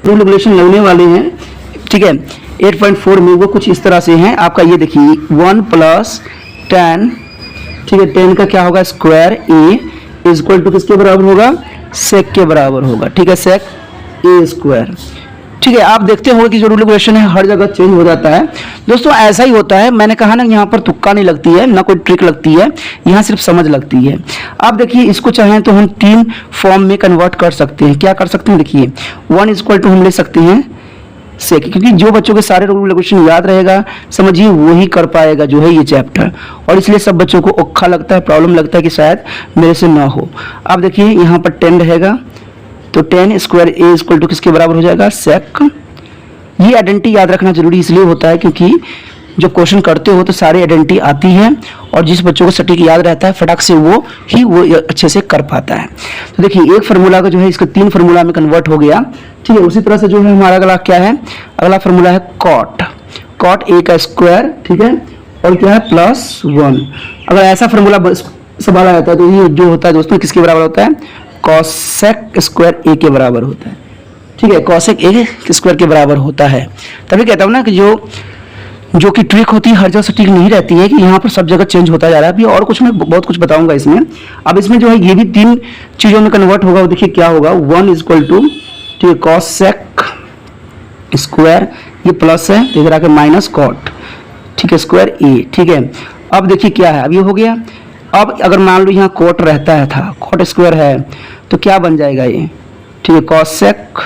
Rule regulation लगने वाले हैं, ठीक है। 8.4 में वो कुछ इस तरह से हैं आपका, ये देखिए 1 + 10, ठीक है, 10 का क्या होगा square A is equal to किसके बराबर होगा, सेक के बराबर होगा, ठीक है, सेक ए स्क्वायर, ठीक है। आप देखते हो कि जो रूल रेगुलेशन है हर जगह चेंज हो जाता है दोस्तों, ऐसा ही होता है। मैंने कहा ना यहाँ पर तुक्का नहीं लगती है, ना कोई ट्रिक लगती है, यहाँ सिर्फ समझ लगती है। आप देखिए इसको चाहें तो हम 3 फॉर्म में कन्वर्ट कर सकते हैं। क्या कर सकते हैं, देखिए 1 इज इक्वल टू हम ले सकते हैं सेक, क्योंकि जो बच्चों के सारे रूल रेगुलेशन याद रहेगा समझिए वही कर पाएगा जो है ये चैप्टर, और इसलिए सब बच्चों को औखा लगता है, प्रॉब्लम लगता है कि शायद मेरे से ना हो। आप देखिए यहाँ पर 10 रहेगा तो 10 स्क्वायर ए इक्वल टू किसके बराबर हो जाएगा, सेक। ये आइडेंटिटी याद रखना जरूरी इसलिए होता है क्योंकि जो क्वेश्चन करते हो तो सारी आइडेंटिटी आती है, और जिस बच्चों को सटीक याद रहता है फटाक से वो अच्छे से कर पाता है। तो देखिए एक फार्मूला का जो है इसका 3 फार्मूला में कन्वर्ट हो गया, ठीक है। उसी तरह से जो है हमारा अगला क्या है, अगला फार्मूला है कॉट ए का स्क्वायर, ठीक है, और क्या है +1। अगर ऐसा फार्मूला सवाल आता है तो ये जो होता है दोस्तों किसके बराबर होता है, कॉसेक स्क्वायर ए के बराबर होता है, ठीक है, कॉसेक ए स्क्वायर के बराबर होता है। तभी कहता हूँ ना कि जो कि ट्रिक होती है हर जगह सटीक नहीं रहती है, कि यहाँ पर सब जगह चेंज होता जा रहा है। अभी और कुछ मैं बहुत कुछ बताऊंगा इसमें। अब इसमें जो है ये भी 3 चीजों में कन्वर्ट होगा, वो देखिए क्या होगा, 1 इज इक्वल टू, ठीक है, कॉसेक स्क्वायर, ये प्लस है तो इधर आके माइनस कॉट, ठीक है, स्क्वायर ए, ठीक है। अब देखिए क्या है, अब ये हो गया। अब अगर मान लो यहाँ कॉट रहता है था, कॉट स्क्वायर है तो क्या बन जाएगा ये, ठीक है, कॉसेक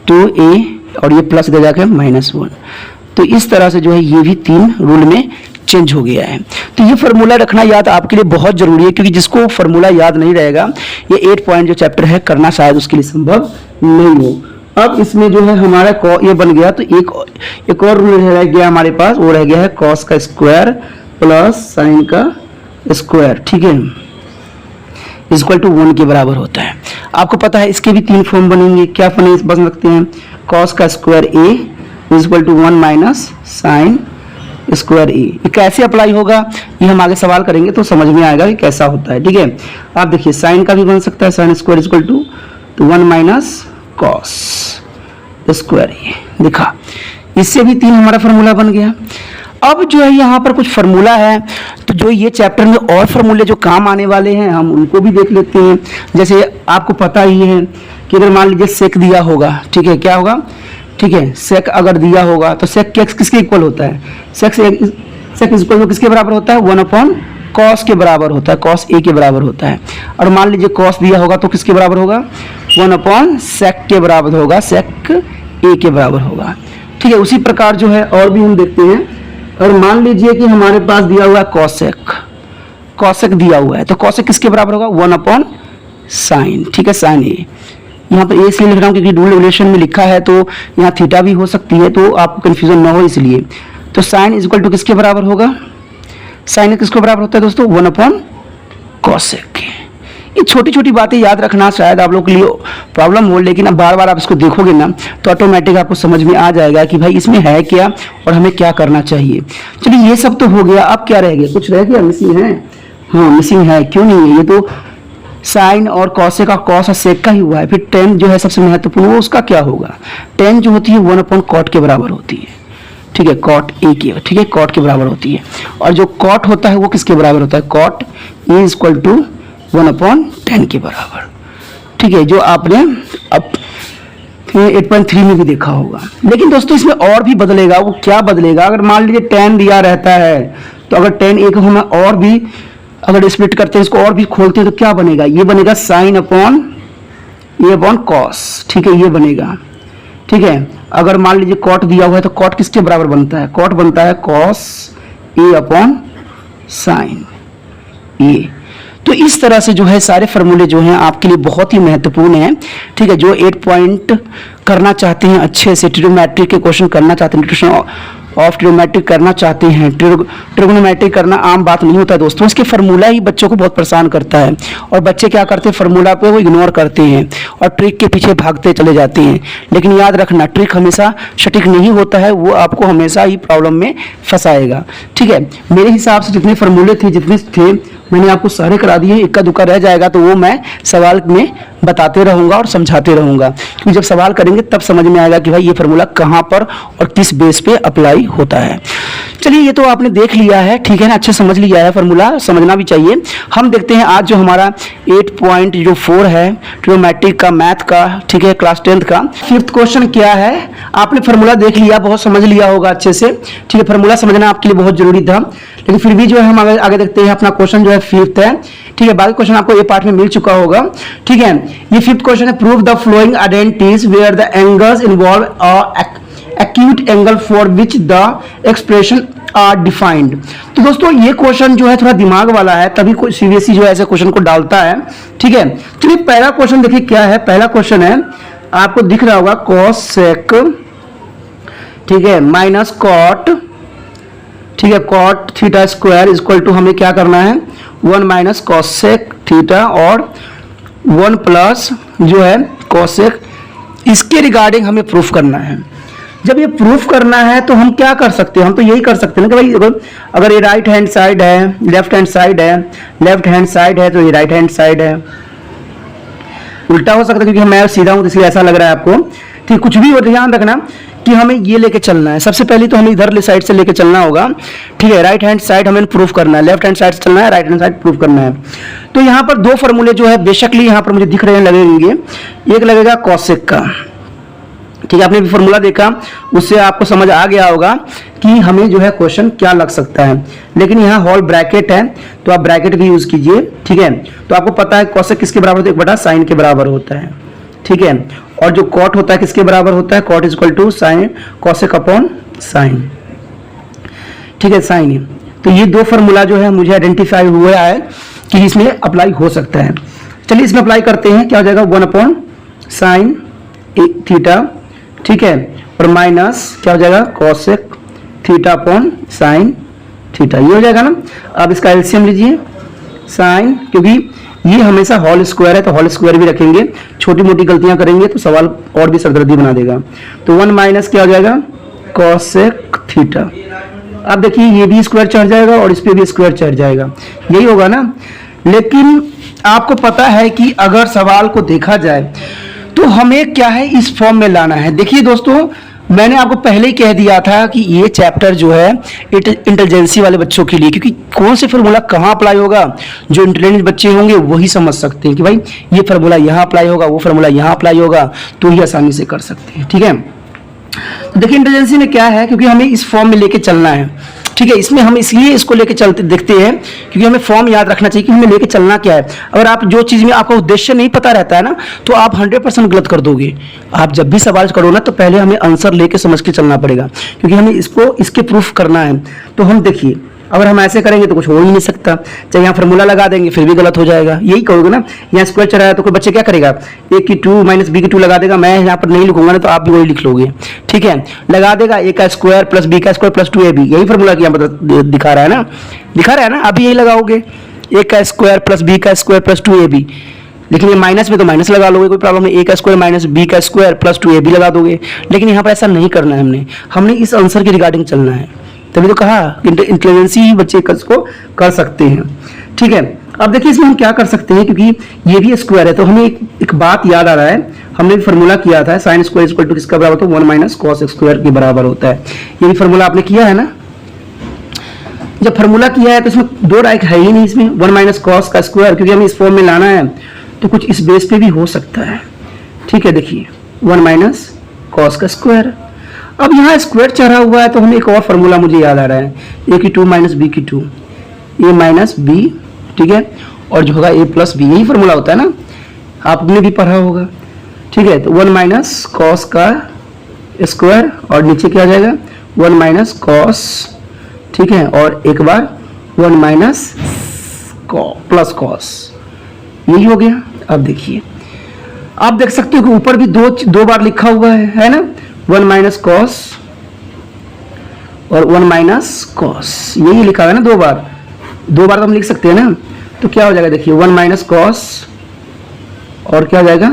2a और ये प्लस दे जाकर -1। तो इस तरह से जो है ये भी 3 रूल में चेंज हो गया है। तो ये फार्मूला रखना याद आपके लिए बहुत जरूरी है, क्योंकि जिसको फार्मूला याद नहीं रहेगा ये 8 पॉइंट जो चैप्टर है करना शायद उसके लिए संभव नहीं हो। अब इसमें जो है हमारा ये बन गया, तो एक और रूल रह गया हमारे पास, वो रह गया है कॉस का स्क्वायर प्लस साइन का स्क्वायर, ठीक है, इक्वल टू 1 के बराबर होता है। आपको पता है इसके भी 3 फॉर्म बनेंगे। क्या बन सकते हैं, कॉस का square A equal to 1 minus sine square A. ये कैसे अप्लाई होगा ये हम आगे सवाल करेंगे तो समझ में आएगा कि कैसा होता है, ठीक है। आप देखिए साइन का भी बन सकता है, sine square equal to 1 minus cos square A, दिखा, इससे भी 3 हमारा फार्मूला बन गया। अब जो है यहाँ पर कुछ फार्मूला है, तो जो ये चैप्टर में और फार्मूले जो काम आने वाले हैं हम उनको भी देख लेते हैं। जैसे आपको पता ही है कि अगर मान लीजिए सेक दिया होगा, ठीक है, क्या होगा, ठीक है, सेक अगर दिया होगा तो सेक किसके इक्वल होता है, सेक इक्वल टू किसके बराबर होता है, 1 कॉस के बराबर होता है, कॉस ए के बराबर होता है। और मान लीजिए कॉस दिया होगा तो किसके बराबर होगा, 1 सेक के बराबर होगा, सेक ए के बराबर होगा, ठीक है। उसी प्रकार जो है और भी हम देखते हैं। और मान लीजिए कि हमारे पास दिया हुआ है कॉसेक दिया हुआ है, तो कॉसेक किसके बराबर होगा, 1 साइन, ठीक है, साइन ए। यहाँ पर ए इसलिए लिख रहा हूँ क्योंकि रूल रेगुलेशन में लिखा है तो यहाँ थीटा भी हो सकती है, तो आपको कंफ्यूजन ना हो इसलिए। तो साइन इक्वल टू किसके बराबर होगा, साइन किसके बराबर होता है दोस्तों, 1 कॉसेक। ये छोटी छोटी बातें याद रखना शायद आप लोग के लिए प्रॉब्लम हो, लेकिन अब बार बार आप इसको देखोगे ना तो ऑटोमेटिक आपको समझ में आ जाएगा कि भाई इसमें है क्या और हमें क्या करना चाहिए। चलिए ये सब तो हो गया, अब क्या रह गया, कुछ रह गया, मिसिंग है, हाँ मिसिंग है, क्यों नहीं है, ये तो साइन और कॉसेक का कॉस और सेक का ही हुआ है। फिर टेन जो है सबसे महत्वपूर्ण, वो उसका क्या होगा, टेन जो होती है 1 कॉट के बराबर होती है, ठीक है, कॉट ए की, ठीक है, कॉट के बराबर होती है। और जो कॉट होता है वो किसके बराबर होता है, कॉट ए इक्वल टू 1/10 के बराबर, ठीक है, जो आपने अब 8.3 में भी देखा होगा। लेकिन दोस्तों इसमें और भी बदलेगा, वो क्या बदलेगा, अगर मान लीजिए 10 दिया रहता है तो अगर 10 एक हम और भी अगर स्प्लिट करते हैं, इसको और भी खोलते हैं तो क्या बनेगा, ये बनेगा साइन अपॉन ए अपॉन कॉस, ठीक है, ये बनेगा, ठीक है। अगर मान लीजिए कॉट दिया हुआ है तो कॉट किसके बराबर बनता है, कॉट बनता है कॉस ए अपॉन साइन ए। तो इस तरह से जो है सारे फार्मूले जो हैं आपके लिए बहुत ही महत्वपूर्ण हैं, ठीक है। जो 8 पॉइंट करना चाहते हैं अच्छे से, ट्रिग्नोमेट्री के क्वेश्चन करना चाहते हैं, न्यूट्रिशन ऑफ ट्रिग्नोमेट्री करना चाहते हैं, ट्रिग्नोमेट्री करना आम बात नहीं होता दोस्तों, इसके फार्मूला ही बच्चों को बहुत परेशान करता है और बच्चे क्या करते हैं, फार्मूला पे वो इग्नोर करते हैं और ट्रिक के पीछे भागते चले जाते हैं। लेकिन याद रखना, ट्रिक हमेशा सटीक नहीं होता है, वो आपको हमेशा ही प्रॉब्लम में फंसाएगा। ठीक है, मेरे हिसाब से जितने फार्मूले थे, जितने थे, मैंने आपको सारे करा दिए। इक्का दुक्का रह जाएगा तो वो मैं सवाल में बताते रहूंगा और समझाते रहूंगा, क्योंकि जब सवाल करेंगे तब समझ में आएगा कि भाई ये फार्मूला कहाँ पर और किस बेस पे अप्लाई होता है। चलिए, ये तो आपने देख लिया है, ठीक है ना, अच्छे समझ लिया है, फार्मूला समझना भी चाहिए। हम देखते हैं आज जो हमारा 8.4 है ट्रिग्नोमेट्री का मैथ का, ठीक है, क्लास 10th का 5th क्वेश्चन क्या है। आपने फार्मूला देख लिया, बहुत समझ लिया होगा अच्छे से, ठीक है, फार्मूला समझना आपके लिए बहुत जरूरी था। लेकिन फिर भी जो है हम आगे देखते हैं, अपना क्वेश्चन जो है 5th है, ठीक है, बाकी क्वेश्चन आपको ये पार्ट में मिल चुका होगा। ठीक है, ये 5th क्वेश्चन है, prove the following identities where the angles involve acute angle for which the expression are defined। तो दोस्तों ये क्वेश्चन जो है थोड़ा दिमाग वाला है, तभी कोई सीबीएसई जो है ऐसे क्वेश्चन को डालता है। ठीक है, चलिए पहला क्वेश्चन देखिए क्या है। पहला क्वेश्चन है, आपको दिख रहा होगा cos sec, ठीक है, माइनस कॉट, ठीक है, cot theta square equal to हमें क्या करना है 1 माइनस कॉसेक थीटा और 1 प्लस जो है कॉसेक, इसके रिगार्डिंग हमें प्रूफ करना है। जब ये प्रूफ करना है तो हम क्या कर सकते हैं, हम तो यही कर सकते हैं ना कि भाई अगर ये राइट हैंड साइड है, लेफ्ट हैंड साइड है, लेफ्ट हैंड साइड है तो ये राइट हैंड साइड है। उल्टा हो सकता है क्योंकि मैं सीधा हूं तो इसलिए ऐसा लग रहा है आपको। ठीक, कुछ भी हो ध्यान रखना कि हमें ये लेके चलना है। सबसे पहले तो हमें इधर साइड से लेके चलना होगा। ठीक है, राइट हैंड साइड हमें प्रूफ करना है, लेफ्ट हैंड साइड से चलना है, राइट हैंड साइड प्रूफ करना है। तो यहाँ पर दो फॉर्मूले जो है बेसिकली यहाँ पर मुझे दिख रहे हैं लगेंगे। एक लगेगा कॉसेक का, ठीक है, आपने भी फॉर्मूला देखा, उससे आपको समझ आ गया होगा कि हमें जो है क्वेश्चन क्या लग सकता है। लेकिन यहाँ होल ब्रैकेट है तो आप ब्रैकेट भी यूज कीजिए। ठीक है, तो आपको पता है कॉसेक किसके बराबर होता है, 1 बटा साइन के बराबर होता है। ठीक है, और जो कॉट होता है किसके बराबर होता है, cot equal to sine cosec upon sine. ठीक है, साइन। तो ये दो फॉर्मूला जो है मुझे आइडेंटिफाई हुआ है कि इसमें अप्लाई हो सकता है। चलिए इसमें अप्लाई करते हैं, क्या हो जाएगा 1 अपॉन साइन थीटा, ठीक है, और माइनस क्या हो जाएगा cosec theta upon sine theta, ये हो जाएगा ना। अब इसका एलसीएम लीजिए, साइन, क्योंकि ये हमेशा होल स्क्वायर है तो होल स्क्वायर भी रखेंगे, छोटी मोटी गलतियां करेंगे तो सवाल और भी सरदर्दी बना देगा। तो 1 माइनस क्या हो जाएगा कॉसेक थीटा। अब देखिए ये भी स्क्वायर चढ़ जाएगा और इस पे भी स्क्वायर चढ़ जाएगा, यही होगा ना। लेकिन आपको पता है कि अगर सवाल को देखा जाए तो हमें क्या है इस फॉर्म में लाना है। देखिए दोस्तों, मैंने आपको पहले ही कह दिया था कि ये चैप्टर जो है इंटेलिजेंसी वाले बच्चों के लिए, क्योंकि कौन से फार्मूला कहाँ अप्लाई होगा, जो इंटेलिजेंट बच्चे होंगे वही समझ सकते हैं कि भाई ये फार्मूला यहाँ अप्लाई होगा, वो फार्मूला यहाँ अप्लाई होगा, तो ही आसानी से कर सकते हैं। ठीक है, तो देखिए इंटेलिजेंसी में क्या है, क्योंकि हमें इस फॉर्म में लेके चलना है। ठीक है, इसमें हम इसलिए इसको लेके चलते देखते हैं क्योंकि हमें फॉर्म याद रखना चाहिए कि हमें लेके चलना क्या है। अगर आप जो चीज़ में आपका उद्देश्य नहीं पता रहता है ना, तो आप 100% गलत कर दोगे। आप जब भी सवाल करो ना तो पहले हमें आंसर लेके समझ के चलना पड़ेगा, क्योंकि हमें इसको इसके प्रूफ करना है। तो हम देखिए, अगर हम ऐसे करेंगे तो कुछ हो ही नहीं सकता। चाहे यहाँ फार्मूला लगा देंगे फिर भी गलत हो जाएगा, यही कहोगे ना। यहाँ स्क्वायर चढ़ा है तो कोई बच्चे क्या करेगा, a की 2 माइनस b की 2 लगा देगा। मैं यहाँ पर नहीं लिखूंगा ना तो आप भी वही लिख लोगे। ठीक है, लगा देगा a का स्क्वायर प्लस b का स्क्वायर प्लस 2ab, यही फार्मूला यहाँ पर दिखा रहा है ना, दिखा रहा है ना। अभी यही लगाओगे, a का स्क्वायर प्लस b का स्क्वायर प्लस 2ab। लेकिन ये माइनस में तो माइनस लगा लोगे, कोई प्रॉब्लम नहीं। a का स्क्वायर माइनस b का स्क्वायर प्लस 2ab लगा दोगे। लेकिन यहाँ पर ऐसा नहीं करना है, हमने इस आंसर के रिगार्डिंग चलना है। तभी तो कहा इंटेलिजेंसी ही बच्चे इसको कर सकते हैं। ठीक है, अब देखिए इसमें हम क्या कर सकते हैं, क्योंकि ये भी स्क्वायर है तो हमें एक बात याद आ रहा है। हमने भी फार्मूला किया था, साइन स्क्वायर इक्वल टू किसका बराबर होता है 1 माइनस कॉस स्क्वायर के बराबर होता है। ये भी फार्मूला आपने किया है ना। जब फार्मूला किया है तो इसमें दो राइट है ही नहीं, इसमें 1 माइनस कॉस का स्क्वायर, क्योंकि हमें इस फॉर्म में लाना है तो कुछ इस बेस पे भी हो सकता है। ठीक है, देखिए 1 माइनस कॉस का स्क्वायर। अब यहाँ स्क्वायर चढ़ा हुआ है तो हमें एक और फार्मूला मुझे याद आ रहा है, a की 2 माइनस b की 2, a माइनस b, ठीक है, और जो होगा a प्लस b, यही फार्मूला होता है ना, आपने भी पढ़ा होगा। ठीक है, तो 1 माइनस कॉस का स्क्वायर और नीचे क्या आ जाएगा 1 माइनस कॉस, ठीक है, और एक बार 1 माइनस प्लस कॉस, यही हो गया। अब देखिए, आप देख सकते हो कि ऊपर भी दो बार लिखा हुआ है ना, 1 माइनस कॉस और 1 माइनस कॉस, यही लिखा है ना दो बार तो हम लिख सकते हैं ना। तो क्या हो जाएगा देखिए 1 माइनस कॉस और क्या हो जाएगा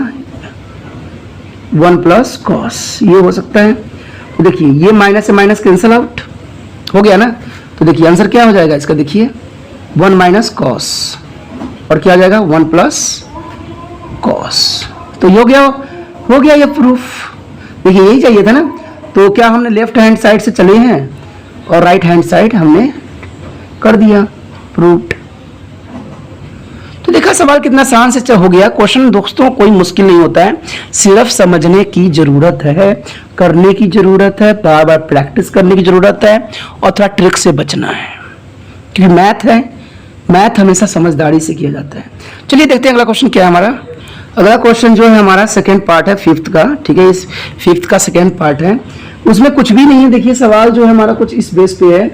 1 प्लस कॉस, ये हो सकता है। तो देखिए ये माइनस से माइनस कैंसिल आउट हो गया ना। तो देखिए आंसर क्या हो जाएगा इसका, देखिए 1 माइनस कॉस और क्या हो जाएगा 1 प्लस कॉस। तो ये हो गया ये प्रूफ। देखिए यही चाहिए था ना। तो क्या हमने लेफ्ट हैंड साइड से चले हैं और राइट हैंड साइड हमने कर दिया प्रूफ। तो देखा सवाल कितना आसान से हो गया। क्वेश्चन दोस्तों कोई मुश्किल नहीं होता है, सिर्फ समझने की जरूरत है, करने की जरूरत है, बार बार प्रैक्टिस करने की जरूरत है और थोड़ा ट्रिक से बचना है, क्योंकि मैथ है, मैथ हमेशा समझदारी से किया जाता है। चलिए देखते हैं अगला क्वेश्चन क्या है हमारा। अगला क्वेश्चन जो है हमारा सेकेंड पार्ट है 5th का, ठीक है, इस 5th का सेकेंड पार्ट है। उसमें कुछ भी नहीं है। देखिए सवाल जो है हमारा कुछ इस बेस पे है,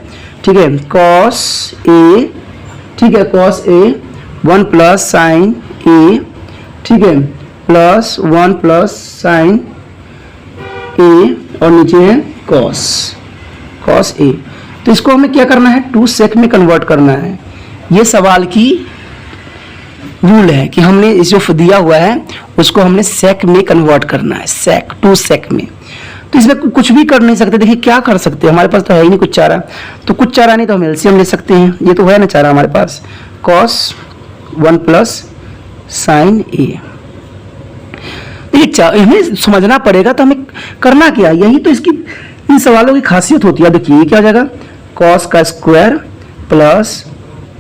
ठीक है, कॉस ए, ठीक है, कॉस ए 1 प्लस साइन ए, ठीक है, प्लस 1 प्लस साइन ए और नीचे है कॉस ए। तो इसको हमें क्या करना है, 2 सेक में कन्वर्ट करना है। ये सवाल की रूल है कि हमने इस जो दिया हुआ है उसको हमने सेक में कन्वर्ट करना है, सेक 2 सेक में। तो इसमें कुछ भी कर नहीं सकते। देखिए क्या कर सकते हैं, हमारे पास तो है ही नहीं कुछ चारा। तो कुछ चारा नहीं तो हम एलसीएम ले सकते हैं, ये तो है ना चारा हमारे पास, कॉस 1 प्लस साइन ए। देखिए हमें समझना पड़ेगा तो हमें करना क्या, यही तो इसकी इन सवालों की खासियत होती है। देखिए ये क्या हो जाएगा, कॉस का स्क्वायर प्लस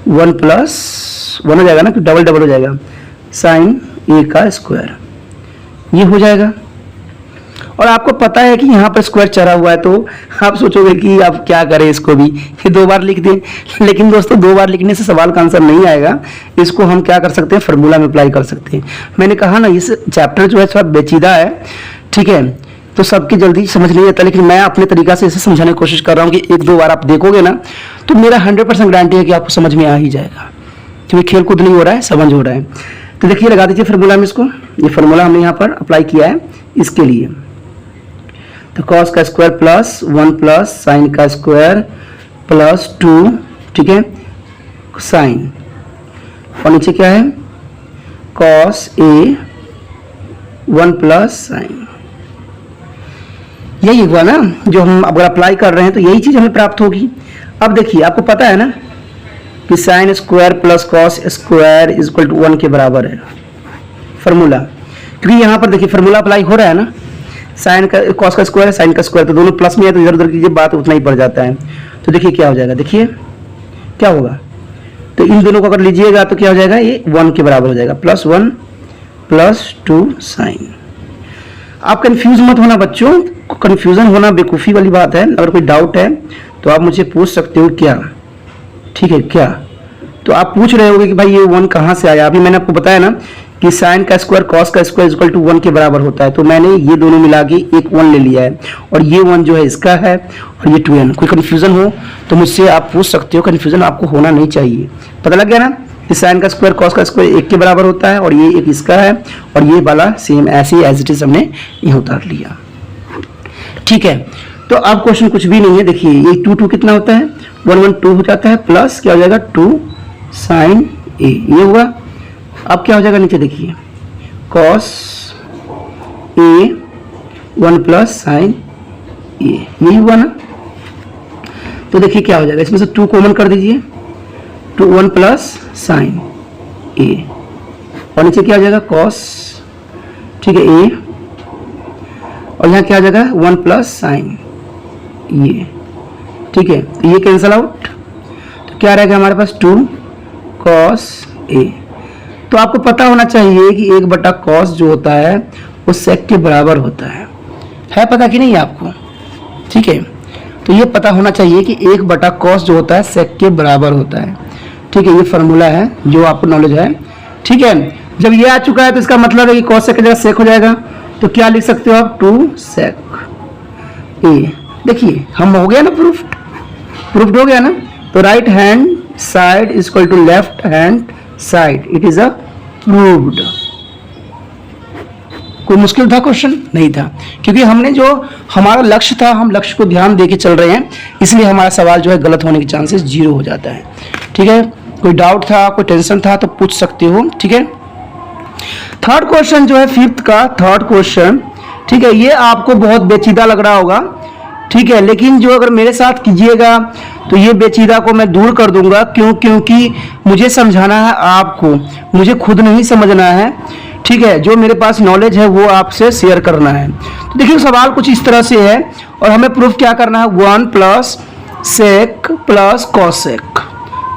1 प्लस 1 हो जाएगा ना, डबल डबल हो जाएगा, साइन ए का स्क्वायर, ये हो जाएगा। और आपको पता है कि यहाँ पर स्क्वायर चढ़ा हुआ है, तो आप सोचोगे कि आप क्या करें इसको भी, ये 2 बार लिख दें। लेकिन दोस्तों 2 बार लिखने से सवाल का आंसर नहीं आएगा। इसको हम क्या कर सकते हैं, फार्मूला में अप्लाई कर सकते हैं। मैंने कहा ना इस चैप्टर जो है थोड़ा पेचीदा है, ठीक है, तो सबकी जल्दी समझ नहीं आता, लेकिन मैं अपने तरीका से इसे समझाने की कोशिश कर रहा हूँ कि 1-2 बार आप देखोगे ना तो मेरा 100% गारंटी है कि आपको समझ में आ ही जाएगा, क्योंकि खेल कूद नहीं हो रहा है, समझ हो रहा है। तो देखिए लगा दीजिए फार्मूला में इसको, ये फार्मूला हमने यहाँ पर अप्लाई किया है इसके लिए। तो कॉस का स्क्वायर प्लस 1 प्लस साइन का स्क्वायर प्लस 2, ठीक है, साइन, और नीचे क्या है कॉस ए 1 प्लस साइन। यही हुआ ना जो हम अगर अप्लाई कर रहे हैं तो यही चीज हमें प्राप्त होगी। अब देखिए आपको पता है ना कि sine square plus cos square is equal to 1 के बराबर है फार्मूला, क्योंकि यहाँ पर देखिए फार्मूला अप्लाई हो रहा है ना, साइन का कॉस का स्क्वायर है, साइन का स्क्वायर, तो दोनों प्लस में है तो इधर उधर कीजिए बात उतना ही पड़ जाता है। तो देखिए क्या हो जाएगा, देखिए क्या होगा, तो इन दोनों को अगर लीजिएगा तो क्या हो जाएगा, ये 1 के बराबर हो जाएगा, प्लस 1 प्लस 2 साइन। आप कंफ्यूज मत होना बच्चों, कंफ्यूजन होना बेवकूफ़ी वाली बात है। अगर कोई डाउट है तो आप मुझे पूछ सकते हो क्या, ठीक है क्या। तो आप पूछ रहे होगे कि भाई ये 1 कहाँ से आया। अभी मैंने आपको बताया ना कि साइन का स्क्वायर कॉस का स्क्वायर इक्वल टू 1 के बराबर होता है, तो मैंने ये दोनों मिला के एक 1 ले लिया है, और ये 1 जो है इसका है और ये 2n। कोई कंफ्यूजन हो तो मुझसे आप पूछ सकते हो, कंफ्यूजन आपको होना नहीं चाहिए। पता लग गया ना कि साइन का स्क्वायर कॉस का स्क्वायर 1 के बराबर होता है और ये एक इसका है, और ये वाला सेम ऐसे एज इट इज हमने यहाँ उतार लिया, ठीक है। तो अब क्वेश्चन कुछ भी नहीं है। देखिए ये 2 कितना होता है, 1 1 2 हो जाता है, प्लस क्या हो जाएगा 2 साइन ए, ये हुआ। अब क्या हो जाएगा नीचे देखिए कॉस ए 1 प्लस साइन ए, यही हुआ ना। तो देखिए क्या हो जाएगा, इसमें से 2 कॉमन कर दीजिए, 2 1 प्लस साइन ए, और नीचे क्या हो जाएगा कॉस, ठीक है, ए, और यहाँ क्या आ जाएगा 1 प्लस साइन ये, ठीक है। तो ये कैंसल आउट, तो क्या रहेगा हमारे पास 2 कॉस ए। तो आपको पता होना चाहिए कि 1 बटा कॉस जो होता है वो सेक के बराबर होता है पता कि नहीं आपको, ठीक है। तो ये पता होना चाहिए कि 1 बटा कॉस जो होता है सेक के बराबर होता है, ठीक है। ये फार्मूला है जो आपको नॉलेज है, ठीक है। जब ये आ चुका है तो इसका मतलब है कि कॉस सेक की जगह सेक हो जाएगा, तो क्या लिख सकते हो आप 2 सेक ए। देखिए हम हो गया ना प्रूफ्ड हो गया ना। तो right hand side is equal to left hand side, it is a proved. कोई मुश्किल था क्वेश्चन? नहीं था, क्योंकि हमने जो हमारा लक्ष्य था, हम लक्ष्य को ध्यान दे के चल रहे हैं, इसलिए हमारा सवाल जो है गलत होने के चांसेस 0 हो जाता है। ठीक है, कोई डाउट था, कोई टेंशन था तो पूछ सकते हो। ठीक है, थर्ड क्वेश्चन जो है 5th का थर्ड क्वेश्चन, ठीक है, ये आपको बहुत पेचीदा लग रहा होगा। ठीक है, लेकिन जो अगर मेरे साथ कीजिएगा तो ये पेचीदा को मैं दूर कर दूंगा। क्योंकि मुझे समझाना है आपको, मुझे खुद नहीं समझना है। ठीक है, जो मेरे पास नॉलेज है वो आपसे शेयर करना है। तो देखिए सवाल कुछ इस तरह से है और हमें प्रूफ क्या करना है, 1 प्लस सेक प्लस कॉसेक,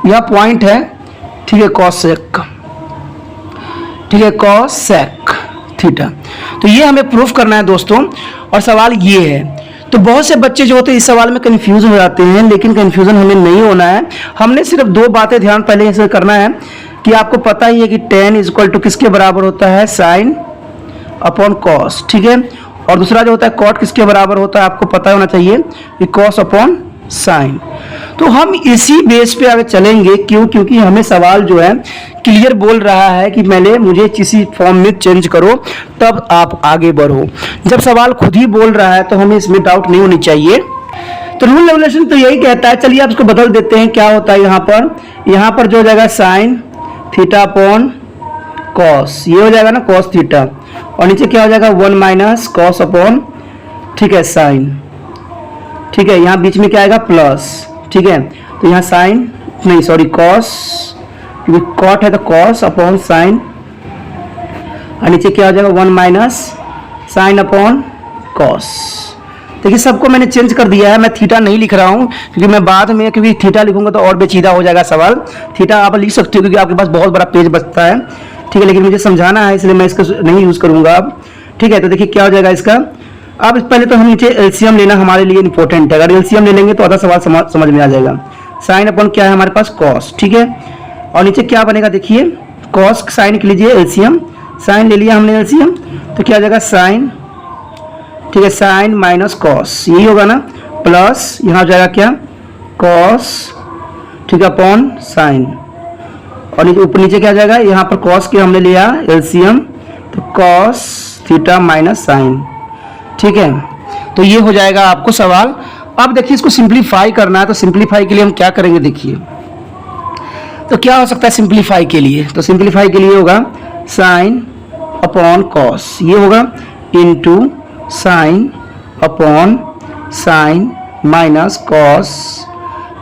यह पॉइंट है। ठीक है, कॉसेक, ठीक है, कॉसेक थीटा, तो ये हमें प्रूफ करना है दोस्तों। और सवाल ये है, तो बहुत से बच्चे जो होते हैं इस सवाल में कंफ्यूज हो जाते हैं, लेकिन कंफ्यूजन हमें नहीं होना है। हमने सिर्फ 2 बातें ध्यान पहले से करना है कि आपको पता ही है कि tan इक्वल टू किसके बराबर होता है, साइन अपॉन कॉस। ठीक है, और दूसरा जो होता है कॉट किसके बराबर होता है, आपको पता होना चाहिए कि कॉस अपॉन साइन। तो हम इसी बेस पे आगे चलेंगे। क्योंकि हमें सवाल जो है क्लियर बोल रहा है कि मुझे किसी फॉर्म में चेंज करो, तब आप आगे बढ़ो। जब सवाल खुद ही बोल रहा है तो हमें इसमें डाउट नहीं होनी चाहिए। तो रूल रेगुलेशन तो यही कहता है। चलिए आप इसको बदल देते हैं। क्या होता है यहाँ पर जो हो जाएगा साइन थीटा अपॉन कॉस, ये हो जाएगा ना कॉस थीटा, और नीचे क्या हो जाएगा 1 माइनस कॉस अपॉन, ठीक है, साइन। ठीक है, यहाँ बीच में क्या आएगा प्लस। ठीक है, तो यहाँ साइन नहीं सॉरी कॉस, क्योंकि कॉट है तो कॉस अपॉन साइन, और नीचे क्या हो जाएगा 1 माइनस साइन अपॉन कॉस। देखिए सबको मैंने चेंज कर दिया है, मैं थीटा नहीं लिख रहा हूँ क्योंकि मैं बाद में क्योंकि थीटा लिखूंगा तो और बेचीदा हो जाएगा सवाल। थीटा आप लिख सकते हो क्योंकि आपके पास बहुत बड़ा पेज बचता है। ठीक है, लेकिन मुझे समझाना है इसलिए मैं इसका नहीं यूज़ करूँगा अब। ठीक है, तो देखिए क्या हो जाएगा इसका। अब पहले तो हम नीचे एलसीएम लेना हमारे लिए इंपॉर्टेंट है। अगर एलसीएम ले लेंगे तो आधा सवाल समझ में आ जाएगा। साइन अपॉन क्या है हमारे पास कॉस। ठीक है, और नीचे क्या बनेगा देखिए, कॉस साइन के लीजिए एलसीएम, साइन ले लिया हमने एलसीएम, तो क्या आ जाएगा साइन, ठीक है, साइन माइनस कॉस, यही होगा ना, प्लस यहाँ हो जाएगा क्या कॉस, ठीक है, अपॉन साइन, और नीचे ऊपर नीचे क्या आ जाएगा, यहाँ पर कॉस के हमने लिया एलसीएम, तो कॉस थीटा माइनस साइन। ठीक है, तो ये हो जाएगा आपको सवाल। अब देखिए इसको सिंप्लीफाई करना है, तो सिंप्लीफाई के लिए हम क्या करेंगे देखिए, तो क्या हो सकता है सिंप्लीफाई के लिए, तो सिंप्लीफाई के लिए होगा साइन अपॉन कॉस, ये होगा into sine upon sine minus cos.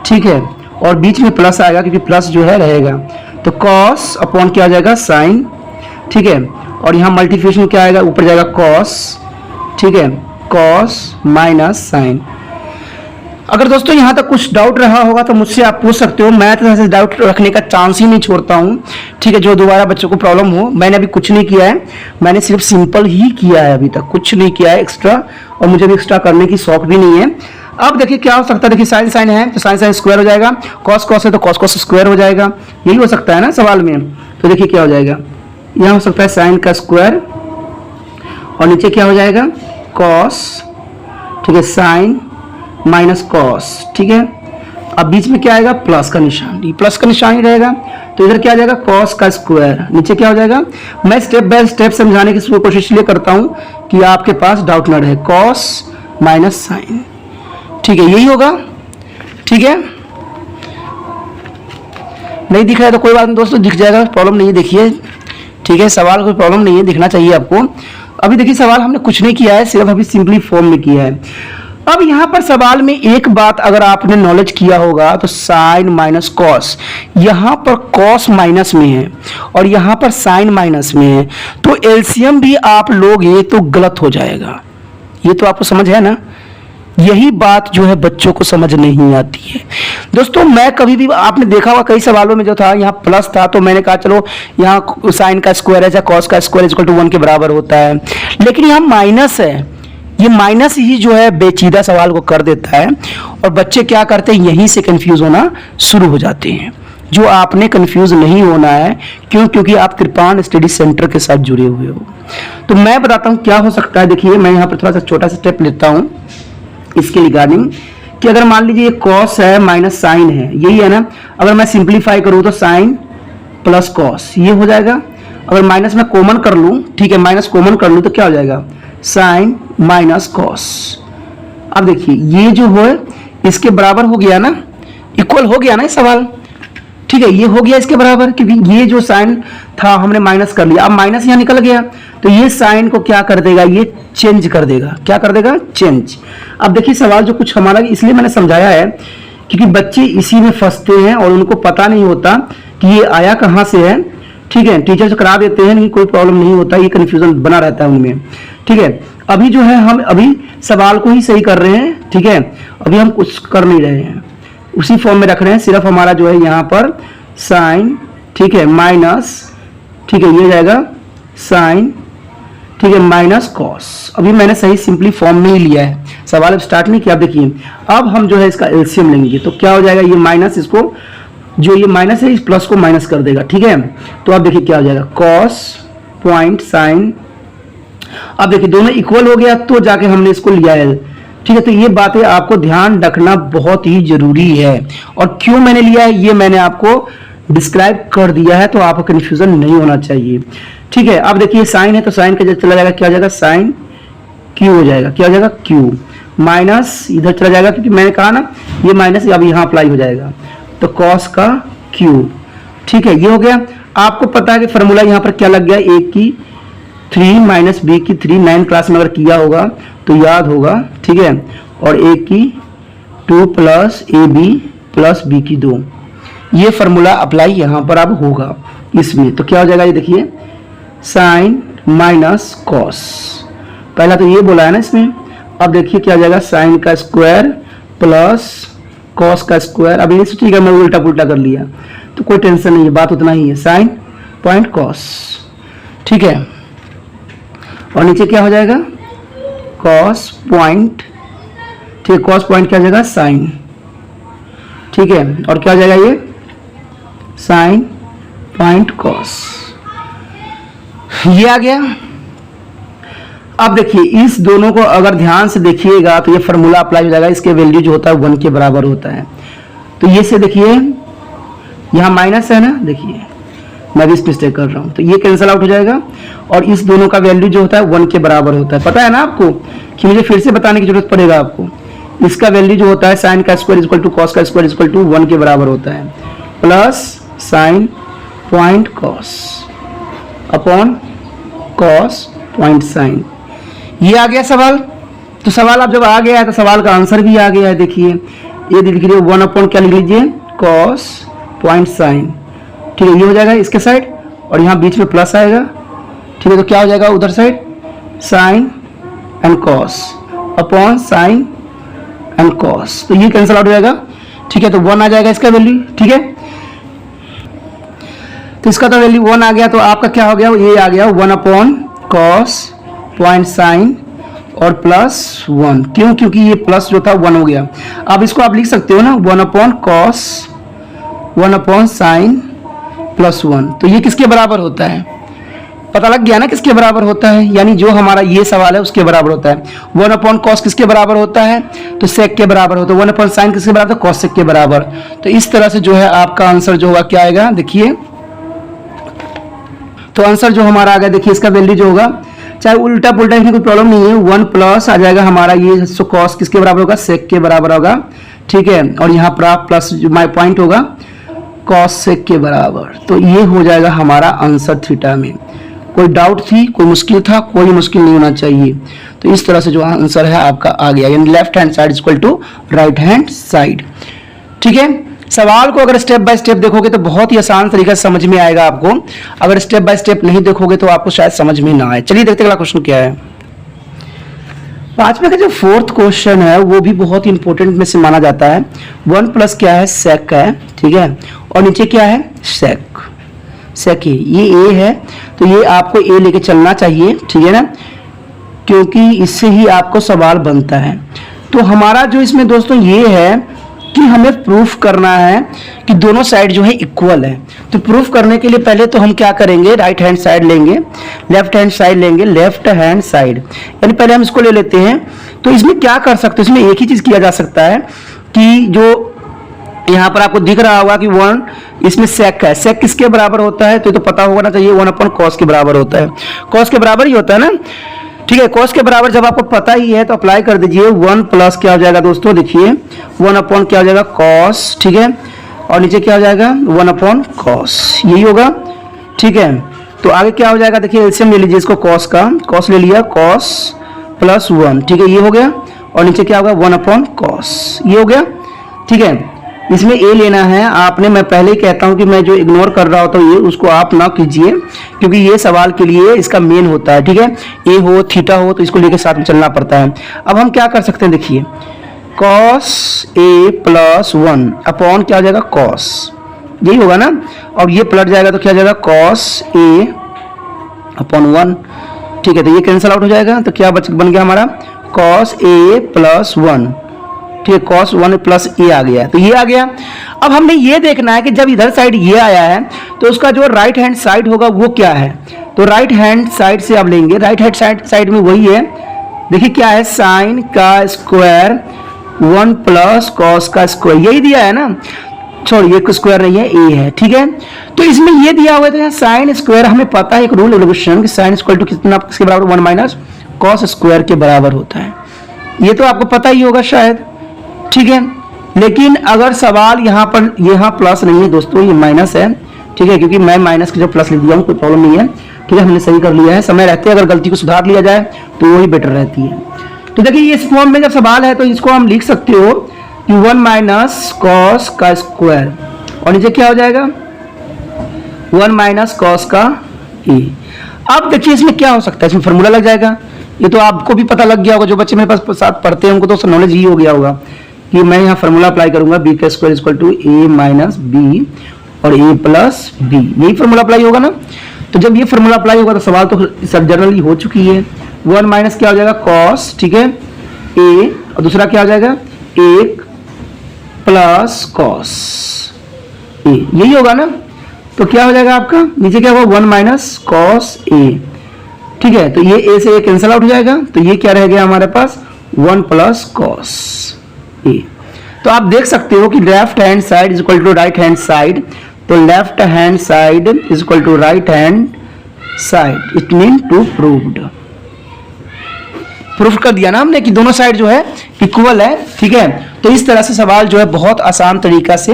ठीक है, और बीच में प्लस आएगा क्योंकि प्लस जो है रहेगा, तो कॉस अपॉन क्या आ जाएगा साइन। ठीक है, और यहाँ मल्टीप्लिकेशन क्या आएगा, ऊपर जाएगा कॉस, ठीक है, कॉस माइनस साइन। अगर दोस्तों यहाँ तक कुछ डाउट रहा होगा तो मुझसे आप पूछ सकते हो, मैं तो ऐसे डाउट रखने का चांस ही नहीं छोड़ता हूँ। ठीक है, जो दोबारा बच्चों को प्रॉब्लम हो, मैंने अभी कुछ नहीं किया है, मैंने सिर्फ सिंपल ही किया है, अभी तक कुछ नहीं किया है एक्स्ट्रा, और मुझे भी एक्स्ट्रा करने की शौक भी नहीं है। अब देखिए क्या हो सकता है, देखिए साइन साइन है तो साइन साइन स्क्वायर हो जाएगा, कॉस कॉस है तो कॉस कॉस स्क्वायर हो जाएगा, यही हो सकता है ना सवाल में। तो देखिए क्या हो जाएगा, यहाँ हो सकता है साइन का स्क्वायर और नीचे क्या हो जाएगा कॉस, ठीक है, साइन माइनस कॉस। ठीक है, अब बीच में क्या आएगा प्लस का निशान, ये प्लस का निशान ही रहेगा, तो इधर क्या आ जाएगा कॉस का स्क्वायर, नीचे क्या हो जाएगा, मैं स्टेप बाय स्टेप समझाने की कोशिश इसलिए करता हूँ कि आपके पास डाउट ना रहे, कॉस माइनस साइन। ठीक है, यही होगा। ठीक है, नहीं दिख रहा है तो कोई बात नहीं दोस्तों, दिख जाएगा, प्रॉब्लम नहीं है, देखिए। ठीक है, सवाल कोई प्रॉब्लम नहीं है, दिखना चाहिए आपको। अभी देखिए सवाल हमने कुछ नहीं किया है, सिर्फ अभी सिंपली फॉर्म में किया है। अब यहाँ पर सवाल में एक बात अगर आपने नॉलेज किया होगा तो साइन माइनस कॉस, यहाँ पर कॉस माइनस में है और यहाँ पर साइन माइनस में है, तो एलसीएम भी आप लोगे तो गलत हो जाएगा। ये तो आपको समझ है ना, यही बात जो है बच्चों को समझ नहीं आती है दोस्तों। मैं कभी भी आपने देखा होगा कई सवालों में जो था यहाँ प्लस था तो मैंने कहा चलो यहाँ साइन का स्क्वायर है या कॉस का स्क्वायर इक्वल टू 1 के बराबर होता है, लेकिन यहाँ माइनस है, ये माइनस ही जो है बेचीदा सवाल को कर देता है और बच्चे क्या करते हैं यहीं से कंफ्यूज होना शुरू हो जाते हैं। जो आपने कंफ्यूज नहीं होना है, क्यों, क्योंकि आप कृपाण स्टडी सेंटर के साथ जुड़े हुए हो। तो मैं बताता हूँ क्या हो सकता है। देखिए मैं यहाँ पर थोड़ा सा छोटा सा स्टेप लेता हूँ इसके रिगार्डिंग, कि अगर मान लीजिए कॉस है माइनस साइन है, यही है ना, अगर मैं सिंप्लीफाई करूँ तो साइन प्लस कॉस ये हो जाएगा, अगर माइनस में कॉमन कर लूँ, ठीक है, माइनस कॉमन कर लूँ तो क्या हो जाएगा, साइन माइनस कॉस। अब देखिए ये जो है इसके बराबर हो गया ना, इक्वल हो गया ना ये सवाल, ठीक है, ये हो गया इसके बराबर, क्योंकि ये जो साइन था हमने माइनस कर लिया, अब माइनस यहाँ निकल गया तो ये साइन को क्या कर देगा, ये चेंज कर देगा, क्या कर देगा, चेंज। अब देखिए सवाल जो कुछ हमारा, इसलिए मैंने समझाया है क्योंकि बच्चे इसी में फंसते हैं और उनको पता नहीं होता कि ये आया कहाँ से है, ठीक है, टीचर से करा देते हैं, नहीं कोई प्रॉब्लम नहीं होता, ये कन्फ्यूजन बना रहता है उनमें, ठीक है। अभी जो है हम अभी सवाल को ही सही कर रहे हैं, ठीक है, अभी हम कुछ कर नहीं रहे हैं, उसी फॉर्म में रख रहे हैं, सिर्फ हमारा जो है यहाँ पर साइन, ठीक है, माइनस, ठीक है, ये जाएगा साइन, ठीक है, माइनस कॉस। अभी मैंने सही सिंपली फॉर्म में ही लिया है, सवाल अब स्टार्ट नहीं किया। अब देखिए अब हम जो है इसका एलसीएम लेंगे तो क्या हो जाएगा, ये माइनस, इसको जो ये माइनस है इस प्लस को माइनस कर देगा, ठीक है। तो अब देखिए क्या हो जाएगा, कॉस पॉइंट साइन। अब देखिए दोनों इक्वल हो गया तो जाके हमने इसको लिया है, ठीक है। तो ये बातें आपको ध्यान रखना बहुत ही जरूरी है, और क्यों मैंने लिया है ये मैंने आपको डिस्क्राइब कर दिया है, तो आपको कंफ्यूजन नहीं होना चाहिए, ठीक है। अब देखिए साइन है तो साइन का चला जाएगा, क्या हो जाएगा, साइन क्यू हो जाएगा, क्या हो जाएगा, क्यू, माइनस इधर चला जाएगा क्योंकि मैंने कहा ना ये माइनस अब यहाँ अप्लाई हो जाएगा, तो कॉस का क्यू, ठीक है, ये हो गया। आपको पता है कि फॉर्मूला यहाँ पर क्या लग गया, ए की 3 माइनस बी की 3, 9 क्लास में अगर किया होगा तो याद होगा, ठीक है, और ए की 2 plus A B plus B की 2, ये फॉर्मूला अप्लाई यहाँ पर अब होगा इसमें। तो क्या हो जाएगा, ये देखिए साइन माइनस कॉस, पहला तो ये बोला है ना इसमें। अब देखिए क्या हो जाएगा, साइन का स्क्वायर प्लस कॉस का स्क्वायर। अब ये ठीक है, मैं उल्टा पुल्टा कर लिया तो कोई टेंशन नहीं है, बात उतना ही है, साइन पॉइंट कॉस, ठीक है। और नीचे क्या हो जाएगा, कॉस पॉइंट, ठीक है, कॉस पॉइंट क्या हो जाएगा, साइन, ठीक है, और क्या हो जाएगा ये साइन पॉइंट कॉस, ये आ गया। अब देखिए इस दोनों को अगर ध्यान से देखिएगा तो ये फॉर्मूला अप्लाई हो जाएगा, इसके वैल्यू जो होता है 1 के बराबर होता है। तो ये से देखिए यहाँ माइनस है ना, देखिए मैं भी इस मिस्टेक कर रहा हूँ, तो ये कैंसिल आउट हो जाएगा, और इस दोनों का वैल्यू जो होता है 1 के बराबर होता है। पता है ना आपको कि मुझे फिर से बताने की जरूरत पड़ेगा आपको, इसका वैल्यू जो होता है साइन का स्क्वायर इक्वल टू कॉस का स्क्वायर इक्वल टू 1 के बराबर होता है, plus sine point cos upon cos point sine. ये आ गया सवाल। तो सवाल अब जब आ गया है तो सवाल का आंसर भी आ गया है, देखिए ये लिख लीजिए 1 अपॉन क्या लिख लीजिए, कॉस पॉइंट साइन, ठीक है, ये हो जाएगा इसके साइड, और यहाँ बीच में प्लस आएगा, ठीक है। तो क्या हो जाएगा उधर side, sine and cos upon sine and cos, तो ये कैंसिल आउट हो जाएगा, ठीक है। तो 1 आ जाएगा इसका वैल्यू, ठीक है। तो इसका तो वैल्यू 1 आ गया, तो आपका क्या हो गया, ये आ गया 1 अपॉन कॉस पॉइंट साइन और प्लस 1, क्यों, क्योंकि ये प्लस जो था 1 हो गया। अब इसको आप लिख सकते हो ना 1 upon cos 1 upon sine plus 1, तो ये किसके बराबर होता है, पता लग गया ना किसके बराबर होता है, यानी जो हमारा ये सवाल है उसके बराबर होता है। 1 अपॉन कॉस किसके बराबर होता है, तो सेक के बराबर होता है। 1 अपॉन साइन किसके बराबर, कॉस सेक के बराबर। तो इस तरह से जो है आपका आंसर जो होगा क्या आएगा, देखिए तो आंसर जो हमारा आ गया, देखिए इसका वैल्यू जो होगा, चाहे उल्टा पुल्टा इसमें कोई प्रॉब्लम नहीं है, 1 प्लस आ जाएगा हमारा ये, सो कॉस किसके बराबर होगा, सेक के बराबर होगा, ठीक है, और यहाँ पर प्लस जो माई पॉइंट होगा कॉस सेक के बराबर। तो ये हो जाएगा हमारा आंसर थीटा में। कोई डाउट थी, कोई मुश्किल था, कोई मुश्किल नहीं होना चाहिए। तो इस तरह से जो आंसर है आपका आ गया, यानी left hand side equal to right hand side, ठीक है। सवाल को अगर स्टेप बाय स्टेप देखोगे तो बहुत ही आसान तरीके से समझ में आएगा आपको, अगर स्टेप बाय स्टेप नहीं देखोगे तो आपको शायद समझ में ना आए। चलिए देखते हैं अगला क्वेश्चन क्या है। 5वें का जो 4th क्वेश्चन है वो भी बहुत ही इंपॉर्टेंट में से माना जाता है। 1 प्लस क्या है, सेक का है, ठीक है, और नीचे क्या है, सेक, सेक ये ए है, तो ये आपको ए लेके चलना चाहिए, ठीक है ना, क्योंकि इससे ही आपको सवाल बनता है। तो हमारा जो इसमें दोस्तों ये है कि हमें प्रूफ करना है कि दोनों साइड जो है इक्वल है। तो प्रूफ करने के लिए पहले तो हम क्या करेंगे, राइट हैंड साइड लेंगे, लेफ्ट हैंड साइड लेंगे, लेफ्ट हैंड साइड, यानी पहले हम इसको ले लेते हैं। तो इसमें क्या कर सकते हैं, इसमें एक ही चीज किया जा सकता है कि जो यहाँ पर आपको दिख रहा होगा कि 1 इसमें सेक है, सेक किसके बराबर होता है तो पता होगा ना चाहिए 1/cos के बराबर होता है, cos के बराबर ही होता है ना। ठीक है, cos के बराबर जब आपको पता ही है तो अप्लाई कर दीजिए 1 प्लस क्या हो जाएगा दोस्तों, देखिए 1 क्या हो जाएगा cos, ठीक है, और नीचे क्या हो जाएगा 1/cos, यही होगा। ठीक है, तो आगे क्या हो जाएगा, देखिए एलसीएम ले लीजिए इसको, cos का cos ले लिया, cos प्लस 1, ठीक है, ये हो गया, और नीचे क्या होगा 1/cos, ये हो गया। ठीक है, इसमें ए लेना है आपने, मैं पहले ही कहता हूं कि मैं जो इग्नोर कर रहा होता हूँ ये उसको आप ना कीजिए, क्योंकि ये सवाल के लिए इसका मेन होता है। ठीक है, ए हो थीटा हो तो इसको लेके साथ में चलना पड़ता है। अब हम क्या कर सकते हैं, देखिए cos a प्लस 1 अपॉन क्या हो जाएगा cos, यही होगा ना, और ये पलट जाएगा तो क्या हो जाएगा cos a अपॉन 1। ठीक है, तो ये कैंसिल आउट हो जाएगा, तो क्या बन गया हमारा cos a प्लस 1, ठीक है, cos 1 प्लस ए आ गया, तो ये आ गया। अब हमने ये देखना है कि जब इधर साइड ये आया है तो उसका जो राइट हैंड साइड होगा वो क्या है, तो राइट हैंड साइड से आप लेंगे, राइट हैंड साइड में वही है, देखिए क्या है, साइन का स्क्वायर 1 प्लस कॉस का स्क्वायर, यही दिया है ना, सॉरी ये स्क्वायर नहीं है, ए है। ठीक है, तो इसमें ये दिया हुआ है, तो यहाँ साइन स्क्वायर हमें पता है एक रूल रेगुलेशन कि साइन स्क्वायर टू कितना किसके बराबर 1 माइनस कॉस स्क्वायर के बराबर होता है, ये तो आपको पता ही होगा शायद। ठीक है, लेकिन अगर सवाल यहाँ प्लस नहीं है दोस्तों, ये माइनस है। ठीक है, क्योंकि मैं माइनस के जो प्लस लिख दिया हूँ कोई प्रॉब्लम नहीं है। ठीक है, हमने सही कर लिया है, समय रहते अगर गलती को सुधार लिया जाए तो वही बेटर रहती है। तो देखिए इस फॉर्म में जब सवाल है तो इसको हम लिख सकते हो कि 1 माइनस कॉस का स्क्वायर, और नीचे क्या हो जाएगा 1 माइनस कॉस का ए। अब देखिए इसमें क्या हो सकता है, इसमें फॉर्मूला लग जाएगा, ये तो आपको भी पता लग गया होगा, जो बच्चे मेरे पास साथ पढ़ते हैं उनको तो नॉलेज ही हो गया होगा कि मैं यहाँ फॉर्मूला अप्लाई करूंगा बी का square equal to A minus B और ए प्लस बी, यही फॉर्मूला अप्लाई होगा ना। तो जब ये फॉर्मूला अप्लाई होगा तो सवाल तो सब जनरली हो चुकी है, 1 माइनस क्या हो जाएगा कॉस, ठीक है, ए, और दूसरा क्या हो जाएगा 1 प्लस कॉस ए, यही होगा ना। तो क्या हो जाएगा आपका, नीचे क्या होगा 1 माइनस कॉस ए। ठीक है, तो ये ए से ए कैंसिल आउट हो जाएगा, तो ये क्या रह गया हमारे पास 1 प्लस कॉस ए। तो आप देख सकते हो कि left hand side is equal to right hand side, तो left hand side is equal to right hand side, it mean to proved, proof कर दिया ना हमने कि दोनों साइड जो है इक्वल है। ठीक है, तो इस तरह से सवाल जो है बहुत आसान तरीका से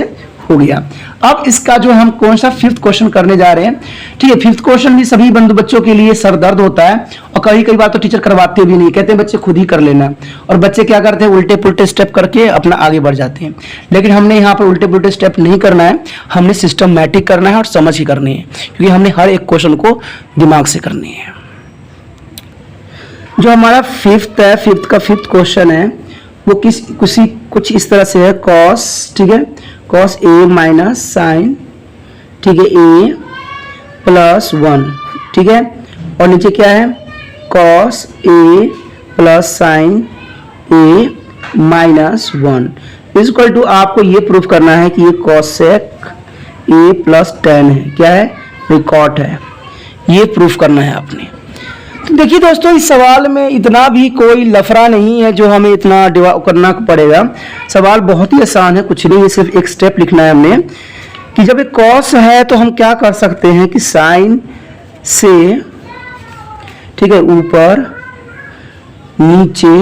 हो गया। अब इसका जो हम कौन सा 5th क्वेश्चन करने जा रहे हैं। ठीक है, 5th क्वेश्चन भी सभी बंधु बच्चों के लिए सर दर्द होता है, और कई बार तो टीचर करवाते भी नहीं, कहते हैं बच्चे खुद ही कर लेना, और बच्चे क्या करते हैं उल्टे पुल्टे स्टेप करके अपना आगे बढ़ जाते हैं। लेकिन हमने यहाँ पर उल्टे पुल्टे स्टेप नहीं करना है, हमने सिस्टमैटिक करना है और समझ ही करनी है, क्योंकि हमने हर एक क्वेश्चन को दिमाग से करनी है। जो हमारा 5th है, 5th का 5th क्वेश्चन है वो कुछ इस तरह से है, कॉस, ठीक है, कॉस ए माइनस साइन, ठीक है, ए प्लस 1, ठीक है, और नीचे क्या है cos A plus sine A minus 1 is equal to, आपको ये प्रूफ करना है कि ये कॉसेक ए प्लस टेन है, क्या है रिकॉट है, ये प्रूफ करना है आपने। तो देखिए दोस्तों इस सवाल में इतना भी कोई लफड़ा नहीं है जो हमें इतना करना पड़ेगा, सवाल बहुत ही आसान है, कुछ नहीं है, सिर्फ एक स्टेप लिखना है हमने कि जब एक कॉस है तो हम क्या कर सकते हैं कि साइन से, ठीक है, ऊपर नीचे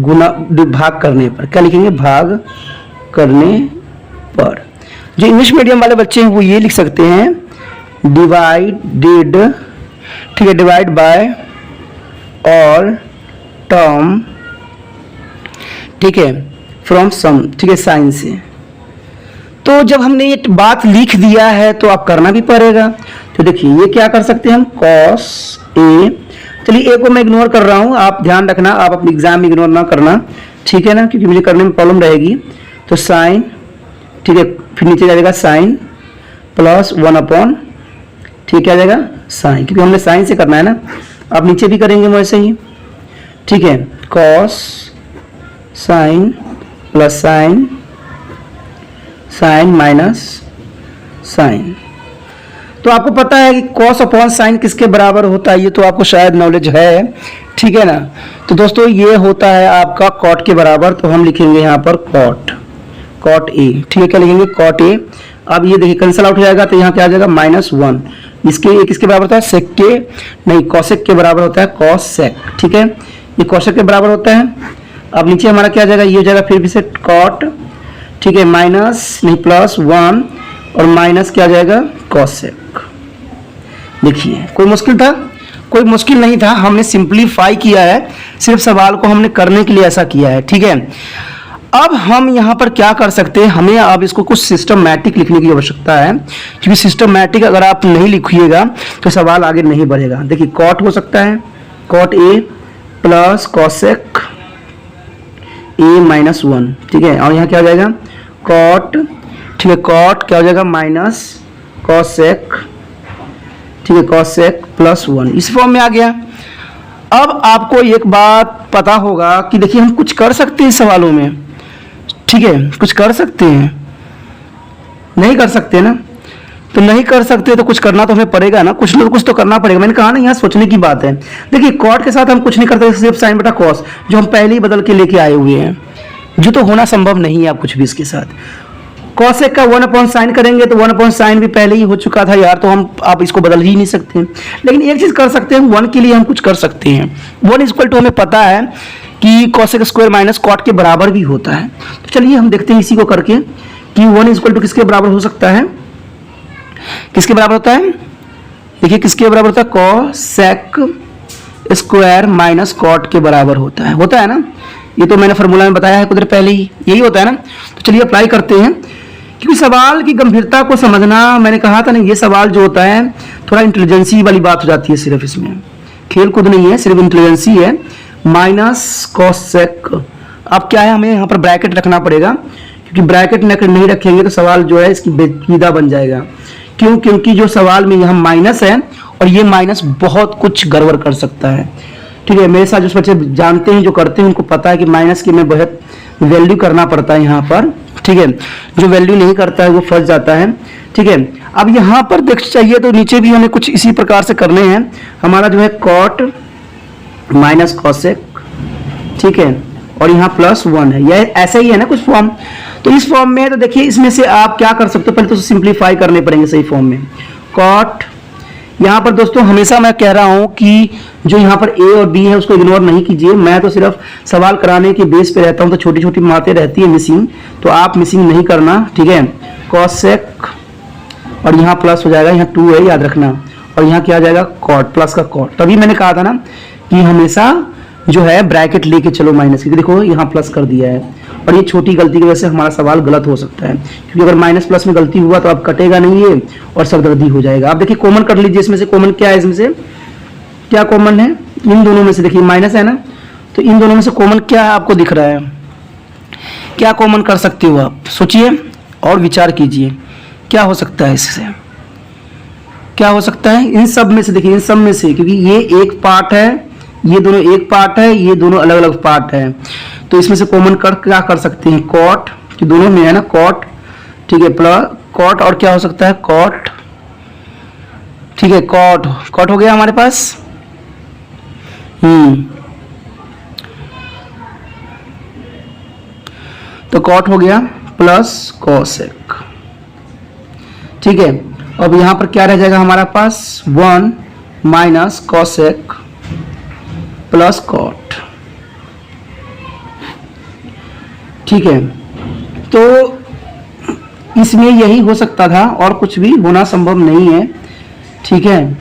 गुना भाग करने पर क्या लिखेंगे, भाग करने पर। जो इंग्लिश मीडियम वाले बच्चे हैं वो ये लिख सकते हैं डिवाइडेड, ठीक है, डिवाइड बाय ऑल टर्म, ठीक है, फ्रॉम सम, ठीक है, साइन से। तो जब हमने ये बात लिख दिया है तो आप करना भी पड़ेगा। तो देखिए ये क्या कर सकते हैं हम, कॉस ए, चलिए ए को मैं इग्नोर कर रहा हूं, आप ध्यान रखना, आप अपने एग्जाम में इग्नोर ना करना, ठीक है ना, क्योंकि मुझे करने में प्रॉब्लम रहेगी। तो साइन, ठीक है, फिर नीचे जाएगा साइन प्लस 1 अपॉन, ठीक है, क्या जाएगा साइन, क्योंकि हमने साइन से करना है ना, आप नीचे भी करेंगे वैसे ही, ठीक है, cos sine plus sine minus sine. तो आपको पता है कि कॉस अपॉन साइन किसके बराबर होता है, ये तो आपको शायद नॉलेज है, ठीक है ना। तो दोस्तों ये होता है आपका कॉट के बराबर, तो हम लिखेंगे यहाँ पर कॉट ए, ठीक है। क्या लिखेंगे? Cot A. अब ये देखिए कैंसल आउट हो जाएगा, तो यहाँ क्या आ जाएगा? -1। इसके किसके बराबर होता है? सेक के नहीं, कॉसेक के बराबर होता है, कॉस सेक, ठीक है। ये कॉसेक के बराबर होता है। अब नीचे हमारा क्या आ जाएगा? ये हो जाएगा फिर भी से कॉट, ठीक है, माइनस नहीं +1 और माइनस क्या आ जाएगा? कॉसेक। देखिए कोई मुश्किल था? कोई मुश्किल नहीं था, हमने सिंप्लीफाई किया है, सिर्फ सवाल को हमने करने के लिए ऐसा किया है, ठीक है। अब हम यहाँ पर क्या कर सकते हैं, हमें अब इसको कुछ सिस्टमैटिक लिखने की आवश्यकता है, क्योंकि सिस्टमैटिक अगर आप नहीं लिखिएगा तो सवाल आगे नहीं बढ़ेगा। देखिए कॉट हो सकता है, cot A plus cosec A -1, ठीक है। और यहाँ क्या हो जाएगा? कॉट, ठीक है, कॉट क्या हो जाएगा? माइनस कॉसेक, ठीक है, कॉसेक +1, इस फॉर्म में आ गया। अब आपको एक बात पता होगा कि देखिए हम कुछ कर सकते हैं सवालों में, ठीक है, कुछ कर सकते हैं, नहीं कर सकते ना, तो नहीं कर सकते तो कुछ करना तो हमें पड़ेगा ना, कुछ ना कुछ तो करना पड़ेगा। मैंने कहा ना यहाँ सोचने की बात है। देखिए कॉट के साथ हम कुछ नहीं करते, सिर्फ साइन बटा कॉस जो हम पहले ही बदल के लेके आए हुए हैं, जो तो होना संभव नहीं है आप कुछ भी इसके साथ। कॉसेक का 1/sin करेंगे तो 1/sin भी पहले ही हो चुका था यार, तो हम आप इसको बदल ही नहीं सकते। लेकिन एक चीज कर सकते हैं, 1 के लिए हम कुछ कर सकते हैं। 1 = हमें पता है कि कॉसेक स्क्वायर माइनस कॉट के बराबर भी होता है। तो चलिए हम देखते हैं इसी को करके कि 1 = किसके बराबर हो सकता है, किसके बराबर होता है। देखिए किसके बराबर होता है? कॉसेक स्क्वायर माइनस कॉट के बराबर होता है ना। ये तो मैंने फॉर्मूला में बताया है कुछ देर पहले ही, यही होता है ना। तो चलिए अप्लाई करते हैं, क्योंकि सवाल की गंभीरता को समझना, मैंने कहा था ना, ये सवाल जो होता है थोड़ा इंटेलिजेंसी वाली बात हो जाती है, सिर्फ इसमें खेल कूद नहीं है, सिर्फ इंटेलिजेंसी है। माइनस कॉसेक, अब क्या है, हमें यहाँ पर ब्रैकेट रखना पड़ेगा, क्योंकि ब्रैकेट नहीं रखेंगे तो सवाल जो है इसकी बेचीदा बन जाएगा। क्यों? क्योंकि जो सवाल में यहाँ माइनस है और ये माइनस बहुत कुछ गड़बड़ कर सकता है, ठीक है। मेरे साथ जो बच्चे जानते हैं, जो करते हैं, उनको पता है कि माइनस की में बहुत वैल्यू करना पड़ता है यहाँ पर, ठीक है। जो वैल्यू नहीं करता है वो फंस जाता है, ठीक है। अब यहाँ पर देख चाहिए तो नीचे भी हमें कुछ इसी प्रकार से करने हैं। हमारा जो है कॉट माइनस कॉसेक, ठीक है, और यहाँ +1 है, यह ऐसा ही है ना कुछ फॉर्म। तो इस फॉर्म में तो देखिए इसमें से आप क्या कर सकते हो, पहले तो सिंप्लीफाई करने पड़ेंगे सही फॉर्म में। कॉट, यहाँ पर दोस्तों हमेशा मैं कह रहा हूं कि जो यहाँ पर ए और बी है उसको इग्नोर नहीं कीजिए। मैं तो सिर्फ सवाल कराने के बेस पे रहता हूं, तो छोटी छोटी बातें रहती है मिसिंग, तो आप मिसिंग नहीं करना, ठीक है। कॉसेक और यहाँ प्लस हो जाएगा, यहाँ 2 है याद रखना, और यहाँ क्या आ जाएगा? कॉट, प्लस का कॉट। तभी मैंने कहा था ना कि हमेशा जो है ब्रैकेट लेके चलो माइनस की। देखो यहाँ प्लस कर दिया है, और ये छोटी गलती की वजह से हमारा सवाल गलत हो सकता है, क्योंकि अगर माइनस प्लस में गलती हुआ तो अब कटेगा नहीं ये और सरदर्दी हो जाएगा। आप देखिए कॉमन कर लीजिए, इसमें से कॉमन क्या है, इसमें से क्या कॉमन है? इन दोनों में से देखिए माइनस है ना, तो इन दोनों में से कॉमन क्या आपको दिख रहा है? क्या कॉमन कर सकते हो आप? सोचिए और विचार कीजिए, क्या हो सकता है इससे, क्या हो सकता है इन सब में से? देखिए इन सब में से, क्योंकि ये एक पार्ट है, ये दोनों एक पार्ट है, ये दोनों अलग अलग पार्ट है, तो इसमें से कॉमन कर क्या कर सकते हैं? कॉट, कि दोनों में है ना कॉट, ठीक है, प्लस कॉट, और क्या हो सकता है? कॉट, ठीक है, कॉट, कॉट हो गया हमारे पास। तो कॉट हो गया प्लस कॉसेक, ठीक है। अब यहां पर क्या रह जाएगा हमारा पास? 1 माइनस कॉसेक प्लस कॉट, ठीक है। तो इसमें यही हो सकता था, और कुछ भी होना संभव नहीं है, ठीक है।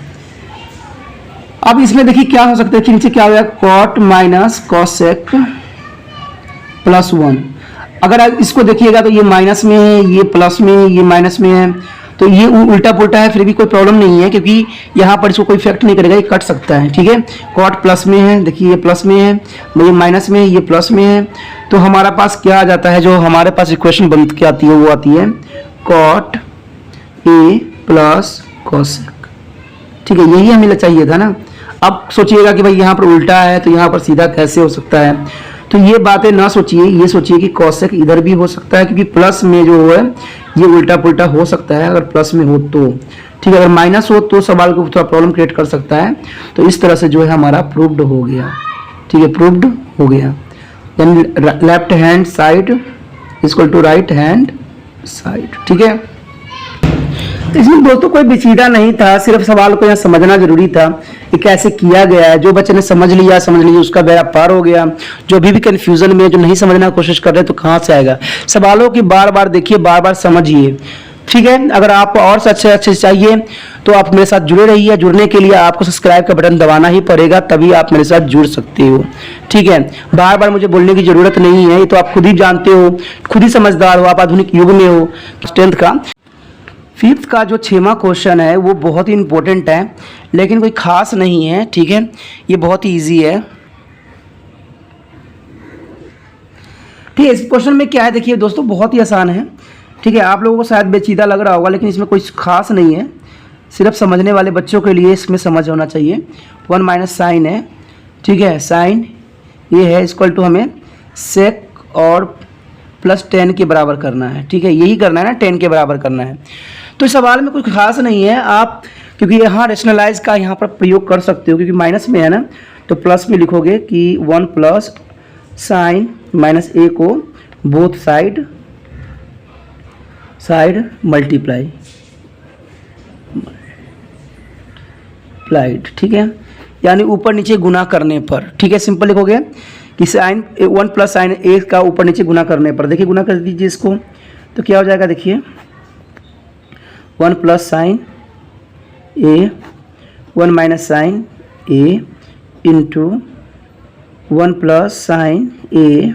अब इसमें देखिए क्या हो सकता है कि नीचे क्या हो गया? Cot minus cosec +1। अगर आप इसको देखिएगा तो ये माइनस में है, ये प्लस में है, ये माइनस में है, तो ये उल्टा पुल्टा है, फिर भी कोई प्रॉब्लम नहीं है, क्योंकि यहाँ पर इसको कोई इफेक्ट नहीं करेगा, ये कट सकता है, ठीक है। कॉट प्लस में है, देखिए ये प्लस में है, ये माइनस में है, ये प्लस में है, तो हमारा पास क्या आ जाता है? जो हमारे पास इक्वेशन बन के आती है वो आती है कॉट ए प्लस कॉसेक, ठीक है। यही हमें चाहिए था ना। अब सोचिएगा कि भाई यहाँ पर उल्टा है, तो यहाँ पर सीधा कैसे हो सकता है? तो ये बातें ना सोचिए, ये सोचिए कि कॉसेक इधर भी हो सकता है, क्योंकि प्लस में जो है ये उल्टा पुल्टा हो सकता है अगर प्लस में हो तो, ठीक है। अगर माइनस हो तो सवाल को थोड़ा प्रॉब्लम क्रिएट कर सकता है। तो इस तरह से जो है हमारा प्रूव्ड हो गया, ठीक है, प्रूव्ड हो गया। Then left hand side equal to right hand side, ठीक है। इसमें दोस्तों कोई पेचीदा नहीं था, सिर्फ सवाल को यहाँ समझना जरूरी था कि कैसे किया गया है। जो बच्चे ने समझ लिया उसका बेड़ा पार हो गया। जो भी कन्फ्यूजन में जो नहीं समझने की कोशिश कर रहे तो कहाँ से आएगा। सवालों की बार बार देखिए, बार बार समझिए, ठीक है। अगर आप और अच्छे चाहिए तो आप मेरे साथ जुड़े रहिए। जुड़ने के लिए आपको सब्सक्राइब का बटन दबाना ही पड़ेगा, तभी आप मेरे साथ जुड़ सकते हो, ठीक है। बार बार मुझे बोलने की जरूरत नहीं है, ये तो आप खुद ही जानते हो, खुद ही समझदार हो, आप आधुनिक युग में हो। 10th का 5th का जो 6वां क्वेश्चन है वो बहुत ही इंपॉर्टेंट है, लेकिन कोई खास नहीं है, ठीक है। ये बहुत ही ईजी है, ठीक है। इस क्वेश्चन में क्या है देखिए दोस्तों, बहुत ही आसान है, ठीक है। आप लोगों को शायद बेचीदा लग रहा होगा, लेकिन इसमें कोई खास नहीं है। सिर्फ समझने वाले बच्चों के लिए इसमें समझ होना चाहिए। 1 माइनस साइन है, ठीक है। साइन ये है इक्वल टू हमें सेक और प्लस 10 के बराबर करना है, ठीक है। यही करना है ना, 10 के बराबर करना है। तो इस सवाल में कुछ खास नहीं है। आप क्योंकि यहाँ रेशनलाइज का यहाँ पर प्रयोग कर सकते हो, क्योंकि माइनस में है ना, तो प्लस में लिखोगे कि 1 प्लस साइन माइनस ए को बोथ साइड मल्टीप्लाइड, ठीक है। यानी ऊपर नीचे गुना करने पर, ठीक है। सिंपल लिखोगे कि साइन 1 प्लस साइन ए का ऊपर नीचे गुना करने पर, देखिए गुना कर दीजिए इसको, तो क्या हो जाएगा देखिए 1 प्लस साइन ए 1 माइनस साइन ए इंटू 1 प्लस साइन ए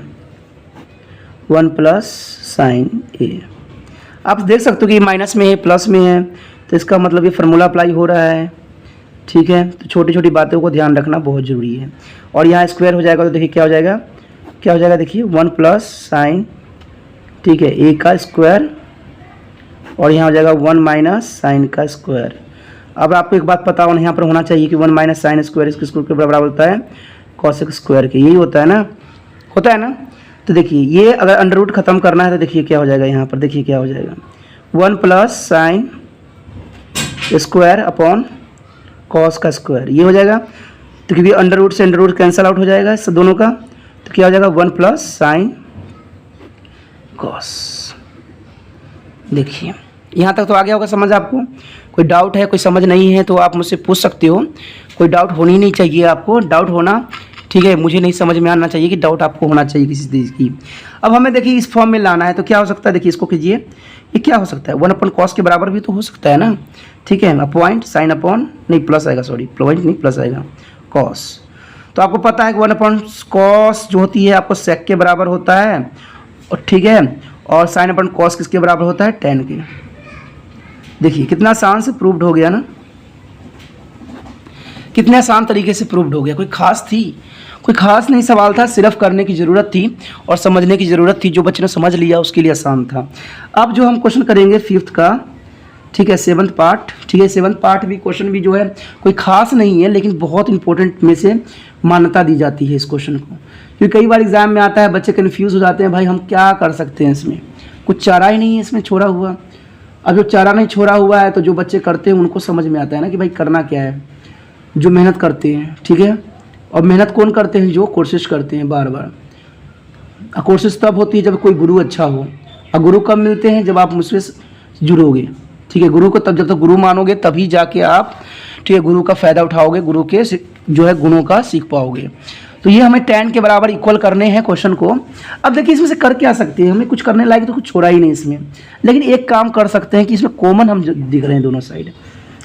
1 प्लस साइन ए। आप देख सकते हो कि माइनस में है प्लस में है, तो इसका मतलब ये फार्मूला अप्लाई हो रहा है, ठीक है। तो छोटी छोटी बातों को ध्यान रखना बहुत ज़रूरी है। और यहाँ स्क्वायर हो जाएगा तो देखिए क्या हो जाएगा देखिए 1 प्लस साइन, ठीक है, ए का स्क्वायर, और यहाँ हो जाएगा 1 माइनस साइन का स्क्वायर। अब आपको एक बात पता होना यहाँ पर होना चाहिए कि 1 माइनस साइन स्क्वायर इसके स्क्वायर के बराबर होता है कॉसेक स्क्वायर के, यही होता है ना। तो देखिए ये अगर अंडर रूट खत्म करना है तो देखिए क्या हो जाएगा, यहाँ पर देखिए क्या हो जाएगा 1 plus sine square upon cos का स्क्वायर, ये हो जाएगा। तो क्योंकि अंडर रूट से अंडर रूट कैंसिल आउट हो जाएगा इस दोनों का, तो क्या हो जाएगा 1 प्लस साइन कॉस। देखिए यहाँ तक तो आ गया होगा समझ आपको। कोई डाउट है, कोई समझ नहीं है तो आप मुझसे पूछ सकते हो। कोई डाउट होनी नहीं चाहिए आपको, डाउट होना, ठीक है, मुझे नहीं समझ में आना चाहिए कि डाउट आपको होना चाहिए किसी चीज़ की। अब हमें देखिए इस फॉर्म में लाना है, तो क्या हो सकता है देखिए इसको कीजिए, ये क्या हो सकता है 1 अपन कॉस के बराबर भी तो हो सकता है ना, ठीक है। पॉइंट साइन अपॉन नहीं प्लस आएगा, सॉरी पॉइंट नहीं प्लस आएगा कॉस। तो आपको पता है कि 1 अपॉन कॉस जो होती है आपको सेक के बराबर होता है, और ठीक है, और साइन अपॉन कॉस किसके बराबर होता है 10 के। देखिए कितना आसान से प्रूव्ड हो गया ना, कितने आसान तरीके से प्रूव्ड हो गया। कोई खास नहीं सवाल था, सिर्फ करने की ज़रूरत थी और समझने की ज़रूरत थी। जो बच्चे ने समझ लिया उसके लिए आसान था। अब जो हम क्वेश्चन करेंगे 5th का, ठीक है, 7th पार्ट, ठीक है। 7th पार्ट भी क्वेश्चन भी जो है कोई खास नहीं है, लेकिन बहुत इंपॉर्टेंट में से मान्यता दी जाती है इस क्वेश्चन को, क्योंकि कई बार एग्जाम में आता है, बच्चे कन्फ्यूज़ हो जाते हैं, भाई हम क्या कर सकते हैं इसमें, कुछ चारा ही नहीं है इसमें छोड़ा हुआ। अब जो चारा नहीं छोड़ा हुआ है तो जो बच्चे करते हैं उनको समझ में आता है ना कि भाई करना क्या है, जो मेहनत करते हैं, ठीक है। और मेहनत कौन करते हैं, जो कोशिश करते हैं बार बार। कोशिश तब होती है जब कोई गुरु अच्छा हो, और गुरु कब मिलते हैं, जब आप मुझसे जुड़ोगे, ठीक है। गुरु को तब, जब तक गुरु मानोगे तभी जाके आप, ठीक है, गुरु का फ़ायदा उठाओगे, गुरु के जो है गुणों का सीख पाओगे। तो ये हमें 10 के बराबर इक्वल करने हैं क्वेश्चन को। अब देखिए इसमें से कर क्या सकते हैं, हमें कुछ करने लायक तो कुछ छोड़ा ही नहीं इसमें, लेकिन एक काम कर सकते हैं कि इसमें कॉमन हम दिख रहे हैं दोनों साइड,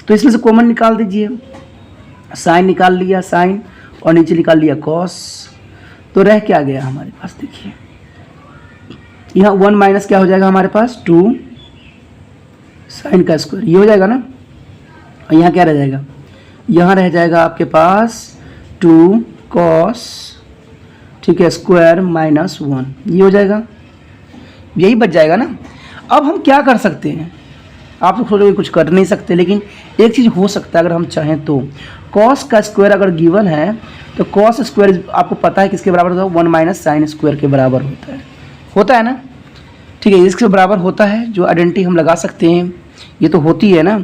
तो इसमें से कॉमन निकाल दीजिए। साइन निकाल लिया, साइन, और नीचे निकाल लिया कॉस, तो रह क्या गया हमारे पास, देखिए यहाँ 1 माइनस क्या हो जाएगा हमारे पास 2 साइन का स्क्वायर, ये हो जाएगा ना। और यहाँ क्या रह जाएगा, यहाँ रह जाएगा आपके पास 2 कॉस, ठीक है, स्क्वायर माइनस 1, ये हो जाएगा, यही बच जाएगा ना। अब हम क्या कर सकते हैं, आप लोग सोचोगे कुछ कर नहीं सकते, लेकिन एक चीज़ हो सकता है अगर हम चाहें तो। कॉस का स्क्वायर अगर गिवन है तो कॉस स्क्वायर आपको पता है किसके बराबर होता है, 1 माइनस साइन स्क्वायर के बराबर होता है ना। ठीक है, इसके बराबर होता है, जो आइडेंटिटी हम लगा सकते हैं, ये तो होती है ना।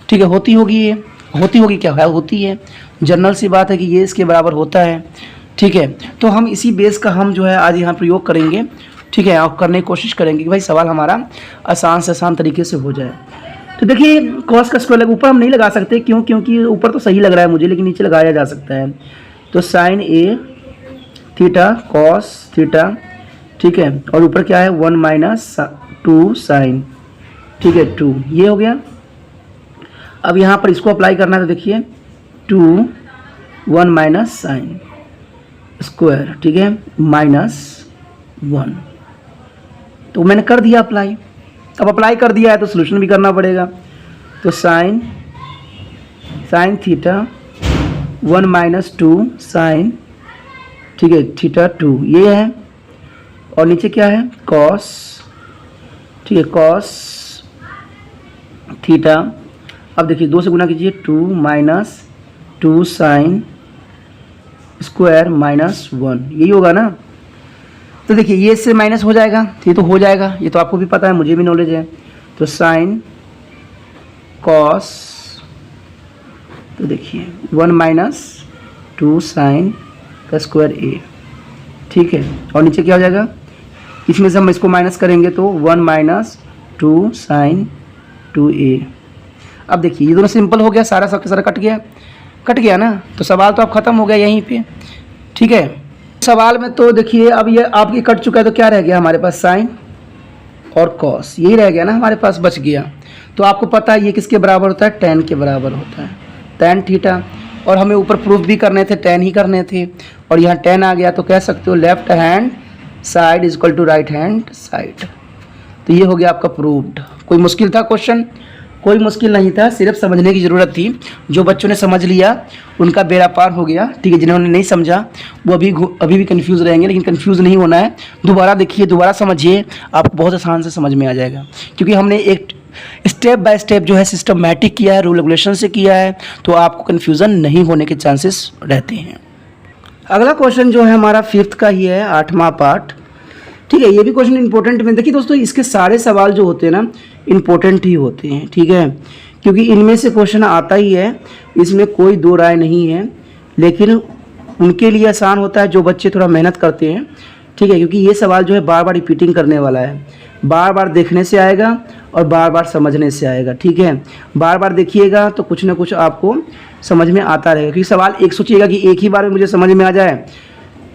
ठीक है, होती होगी क्या है, होती है, जनरल सी बात है कि ये इसके बराबर होता है। ठीक है, तो हम इसी बेस का हम जो है आज यहाँ प्रयोग करेंगे। ठीक है, और करने की कोशिश करेंगे कि भाई सवाल हमारा आसान से आसान तरीके से हो जाए। तो देखिए कॉस का स्क्वायर ऊपर हम नहीं लगा सकते, क्यों, क्योंकि ऊपर तो सही लग रहा है मुझे, लेकिन नीचे लगाया जा सकता है। तो साइन ए थीटा कॉस थीटा, ठीक है, और ऊपर क्या है 1 माइनस 2 साइन, ठीक है 2, ये हो गया। अब यहाँ पर इसको अप्लाई करना है, तो देखिए 2 1 माइनस साइन स्क्वायर, ठीक है, माइनस 1, तो मैंने कर दिया अप्लाई। अब अप्लाई कर दिया है तो सोल्यूशन भी करना पड़ेगा। तो साइन थीटा 1 माइनस 2 साइन, ठीक है, थीटा 2 ये है, और नीचे क्या है कॉस, ठीक है, कॉस थीटा। अब देखिए 2 से गुना कीजिए, 2 माइनस 2 साइन स्क्वायर माइनस 1, यही होगा ना। तो देखिए ये इससे माइनस हो जाएगा, ये तो हो जाएगा, ये तो आपको भी पता है, मुझे भी नॉलेज है। तो साइन कॉस, तो देखिए 1 माइनस 2 साइन का स्क्वायर ए, ठीक है, और नीचे क्या हो जाएगा, इसमें से हम इसको माइनस करेंगे तो 1 माइनस 2 साइन 2a। अब देखिए ये दोनों सिंपल हो गया, सारा सबके सारा कट गया ना, तो सवाल तो अब ख़त्म हो गया यहीं पे। ठीक है, सवाल में तो देखिए अब ये आपकी कट चुका है, तो क्या रह गया हमारे पास, साइन और कॉस, यही रह गया ना हमारे पास, बच गया। तो आपको पता है ये किसके बराबर होता है, tan के बराबर होता है, tan थीटा, और हमें ऊपर प्रूफ भी करने थे, tan ही करने थे, और यहाँ tan आ गया, तो कह सकते हो left hand side is equal to right hand side. तो ये हो गया आपका प्रूव्ड। कोई मुश्किल था क्वेश्चन? कोई मुश्किल नहीं था, सिर्फ समझने की ज़रूरत थी। जो बच्चों ने समझ लिया उनका बेड़ा पार हो गया। ठीक है, जिन्होंने नहीं समझा वो अभी भी कंफ्यूज रहेंगे, लेकिन कंफ्यूज नहीं होना है। दोबारा देखिए, दोबारा समझिए, आपको बहुत आसान से समझ में आ जाएगा, क्योंकि हमने एक स्टेप बाय स्टेप जो है सिस्टमैटिक किया है, रूल रेगुलेशन से किया है, तो आपको कन्फ्यूज़न नहीं होने के चांसेस रहते हैं। अगला क्वेश्चन जो है हमारा 5th का ही है, 8वां पार्ट। ठीक है, ये भी क्वेश्चन इंपॉर्टेंट में, देखिए दोस्तों इसके सारे सवाल जो होते हैं ना इंपॉर्टेंट ही होते हैं। ठीक है, क्योंकि इनमें से क्वेश्चन आता ही है, इसमें कोई दो राय नहीं है, लेकिन उनके लिए आसान होता है जो बच्चे थोड़ा मेहनत करते हैं। ठीक है, क्योंकि ये सवाल जो है बार बार रिपीटिंग करने वाला है, बार बार देखने से आएगा और बार बार समझने से आएगा। ठीक है, बार बार देखिएगा तो कुछ ना कुछ आपको समझ में आता रहेगा, क्योंकि सवाल एक सोचिएगा कि एक ही बार में मुझे समझ में आ जाए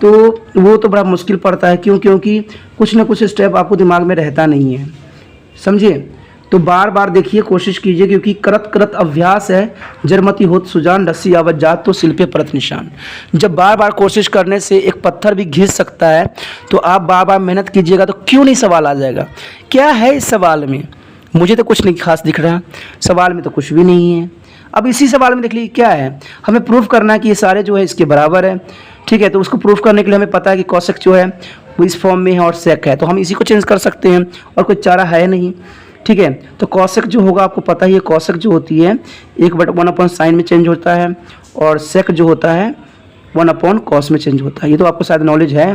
तो वो तो बड़ा मुश्किल पड़ता है। क्यों? क्योंकि कुछ ना कुछ स्टेप आपको दिमाग में रहता नहीं है, समझिए। तो बार बार देखिए, कोशिश कीजिए, क्योंकि करत करत अभ्यास है, जरमती होत सुजान, रस्सी आवत जात तो सिल पे परत निशान। जब बार बार कोशिश करने से एक पत्थर भी घिस सकता है, तो आप बार बार मेहनत कीजिएगा तो क्यों नहीं सवाल आ जाएगा। क्या है इस सवाल में? मुझे तो कुछ नहीं खास दिख रहा, सवाल में तो कुछ भी नहीं है। अब इसी सवाल में देख लीजिए क्या है, हमें प्रूफ करना है कि ये सारे जो है इसके बराबर है। ठीक है, तो उसको प्रूफ करने के लिए हमें पता है कि कॉसेक जो है वो इस फॉर्म में है और सेक है, तो हम इसी को चेंज कर सकते हैं और कोई चारा है नहीं। ठीक है, तो कॉसेक जो होगा आपको पता ही है, कॉसेक जो होती है 1/1/sin में चेंज होता है, और सेक जो होता है 1/cos में चेंज होता है। ये तो आपको शायद नॉलेज है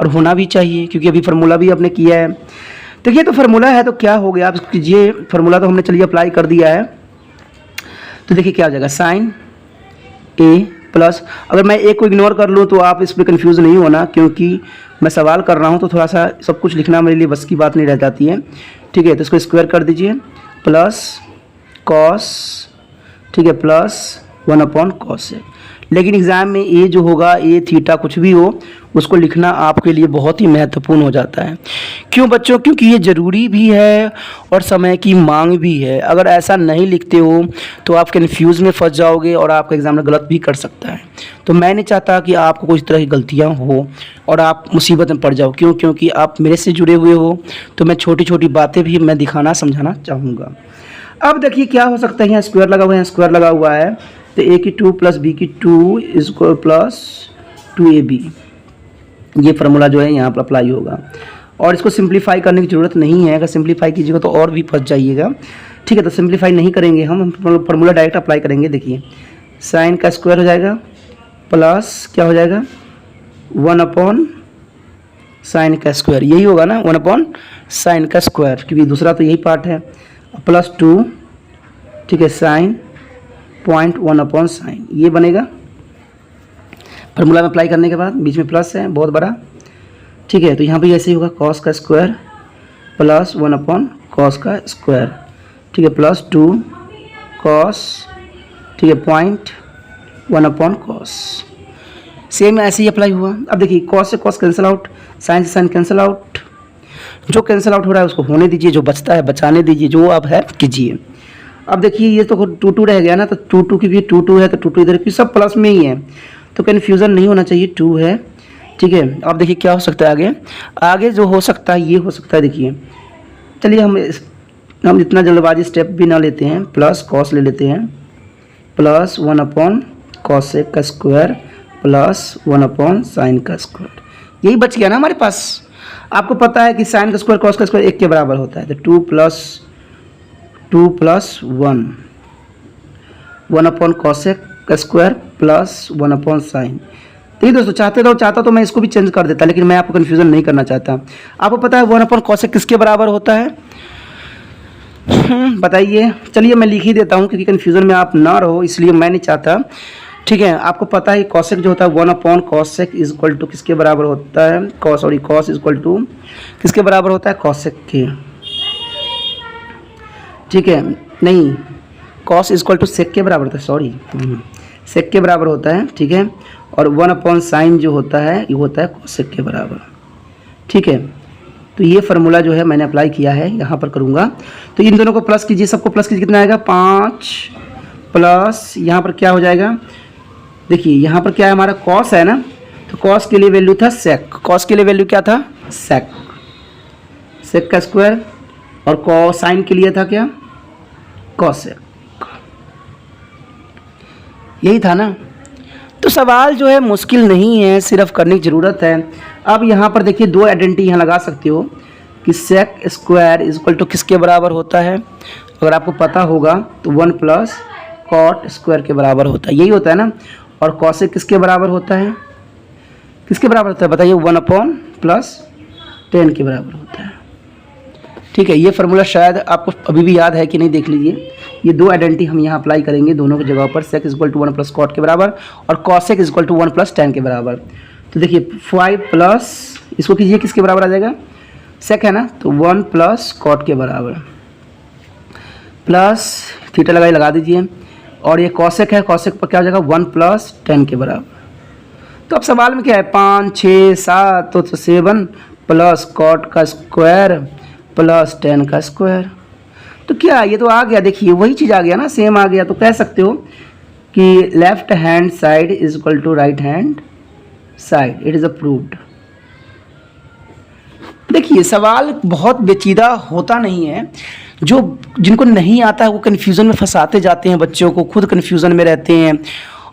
और होना भी चाहिए, क्योंकि अभी फार्मूला भी आपने किया है। देखिए, तो फार्मूला है तो क्या हो गया, आप कीजिए, फार्मूला तो हमने चलिए अप्लाई कर दिया है। तो देखिए क्या हो जाएगा, साइन ए प्लस, अगर मैं एक को इग्नोर कर लूँ तो आप इस पर कन्फ्यूज़ नहीं होना, क्योंकि मैं सवाल कर रहा हूँ तो थोड़ा सा सब कुछ लिखना मेरे लिए बस की बात नहीं रह जाती है। ठीक है, तो इसको स्क्वायर कर दीजिए, प्लस कॉस, ठीक है, प्लस 1/cos। लेकिन एग्ज़ाम में ये जो होगा, ये थीटा कुछ भी हो, उसको लिखना आपके लिए बहुत ही महत्वपूर्ण हो जाता है। क्यों बच्चों? क्योंकि ये ज़रूरी भी है और समय की मांग भी है। अगर ऐसा नहीं लिखते हो तो आप कन्फ्यूज़ में फंस जाओगे और आपका एग्ज़ाम में गलत भी कर सकता है। तो मैं नहीं चाहता कि आपको कुछ तरह की गलतियाँ हो और आप मुसीबत में पड़ जाओ। क्यों? क्योंकि आप मेरे से जुड़े हुए हो, तो मैं छोटी छोटी बातें भी मैं दिखाना समझाना चाहूँगा। अब देखिए क्या हो सकता है, यहाँ स्क्वायर लगा हुआ है, स्क्वायर लगा हुआ है, तो a की 2 प्लस b की 2 इसको प्लस 2ab, ये फार्मूला जो है यहाँ पर अप्लाई होगा। और इसको सिंप्लीफाई करने की ज़रूरत नहीं है, अगर सिंप्लीफाई कीजिएगा तो और भी फंस जाइएगा। ठीक है, तो सिंप्लीफाई नहीं करेंगे, हम फॉर्मूला डायरेक्ट अप्लाई करेंगे। देखिए साइन का स्क्वायर हो जाएगा प्लस क्या हो जाएगा 1 अपॉन साइन का स्क्वायर, यही होगा ना 1 अपॉन साइन का स्क्वायर, क्योंकि दूसरा तो यही पार्ट है, प्लस 2 ठीक है साइन 0.1 अपॉन साइन, ये बनेगा फार्मूला में अप्लाई करने के बाद। बीच में प्लस है बहुत बड़ा, ठीक है, तो यहाँ पे ऐसे ही होगा कॉस का स्क्वायर प्लस 1 अपॉन कॉस का स्क्वायर, ठीक है, प्लस 2 कॉस, ठीक है 0.1 अपॉन कॉस। सेम ऐसे ही अप्लाई हुआ। अब देखिए कॉस से कॉस कैंसिल आउट, साइन से साइन कैंसिल आउट, जो कैंसिल आउट हो रहा है उसको होने दीजिए, जो बचता है बचाने दीजिए, जो अब है कीजिए। अब देखिए ये तो 2 रह गया ना, तो 2 की भी 2 है, तो 2 इधर की सब प्लस में ही है, तो कन्फ्यूज़न नहीं होना चाहिए, 2 है, ठीक है। अब देखिए क्या हो सकता है आगे, आगे जो हो सकता है ये हो सकता है। देखिए चलिए हम इतना जल्दबाजी स्टेप भी ना लेते हैं, प्लस कॉस ले लेते हैं, प्लस 1 अपॉन कॉसेक का स्क्वायर प्लस 1 अपॉन साइन का स्क्वायर, यही बच गया ना हमारे पास। आपको पता है कि साइन का स्क्वायर कॉस का स्क्वायर 1 के बराबर होता है, तो 2 प्लस 1 अपॉन कॉसेक का स्क्वायर प्लस 1 अपॉन साइन। देखिए दोस्तों चाहता तो मैं इसको भी चेंज कर देता, लेकिन मैं आपको कन्फ्यूज़न नहीं करना चाहता। आपको पता है 1 अपॉन कॉसेक किसके बराबर होता है, बताइए। चलिए मैं लिख ही देता हूँ क्योंकि कन्फ्यूज़न में आप ना रहो, इसलिए मैं नहीं चाहता, ठीक है। आपको पता है कॉसेक जो होता है 1 upon cosec is equal to किसके बराबर होता है, कॉस इज इक्वल टू किसके बराबर होता है, कॉसेक के, ठीक है, नहीं कॉस इज इक्वल टू सेक के बराबर होता है, सॉरी सेक के बराबर होता है, ठीक है। और 1 अपॉन साइन जो होता है ये होता है कॉसेक के बराबर, ठीक है। तो ये फार्मूला जो है मैंने अप्लाई किया है, यहाँ पर करूँगा। तो इन दोनों को प्लस कीजिए, सबको प्लस कीजिए, कितना आएगा 5 प्लस यहाँ पर क्या हो जाएगा, देखिए यहाँ पर क्या है हमारा कॉस है ना, तो कॉस के लिए वैल्यू था सेक, कॉस के लिए वैल्यू क्या था सेक का स्क्वायर, और साइन के लिए था क्या कॉसेक, यही था ना। तो सवाल जो है मुश्किल नहीं है, सिर्फ करने की ज़रूरत है। अब यहाँ पर देखिए 2 आइडेंटिटी यहाँ लगा सकते हो कि sec square is equal to किसके बराबर होता है, अगर आपको पता होगा तो 1 प्लस कॉट स्क्वायर के बराबर होता है, यही होता है ना। और कॉसेक किसके बराबर होता है, किसके बराबर होता है बताइए, 1 अपॉन प्लस 10 के बराबर होता है, ठीक है। ये फार्मूला शायद आपको अभी भी याद है कि नहीं, देख लीजिए। ये 2 आइडेंटिटी हम यहाँ अप्लाई करेंगे दोनों की जगह पर, sec is equal to 1 plus cot के बराबर और cosec is equal to 1 plus 10 के बराबर। तो देखिए 5 प्लस इसको कीजिए किसके बराबर आ जाएगा, सेक है ना, तो 1 प्लस कॉट के बराबर प्लस थीटा लगा दीजिए, और ये कॉसेक है, कॉसेक पर क्या हो जाएगा 1 प्लस 10 के बराबर। तो अब सवाल में क्या है 5 6 7 तो 7 प्लस कॉट का स्क्वायर प्लस 10 का स्क्वायर, तो क्या ये तो आ गया, देखिए वही चीज़ आ गया ना, सेम आ गया। तो कह सकते हो कि left hand side is equal to right hand side, it is approved. देखिए सवाल बहुत पेचीदा होता नहीं है, जिनको नहीं आता है वो कन्फ्यूज़न में फंसाते जाते हैं बच्चों को, खुद कन्फ्यूज़न में रहते हैं,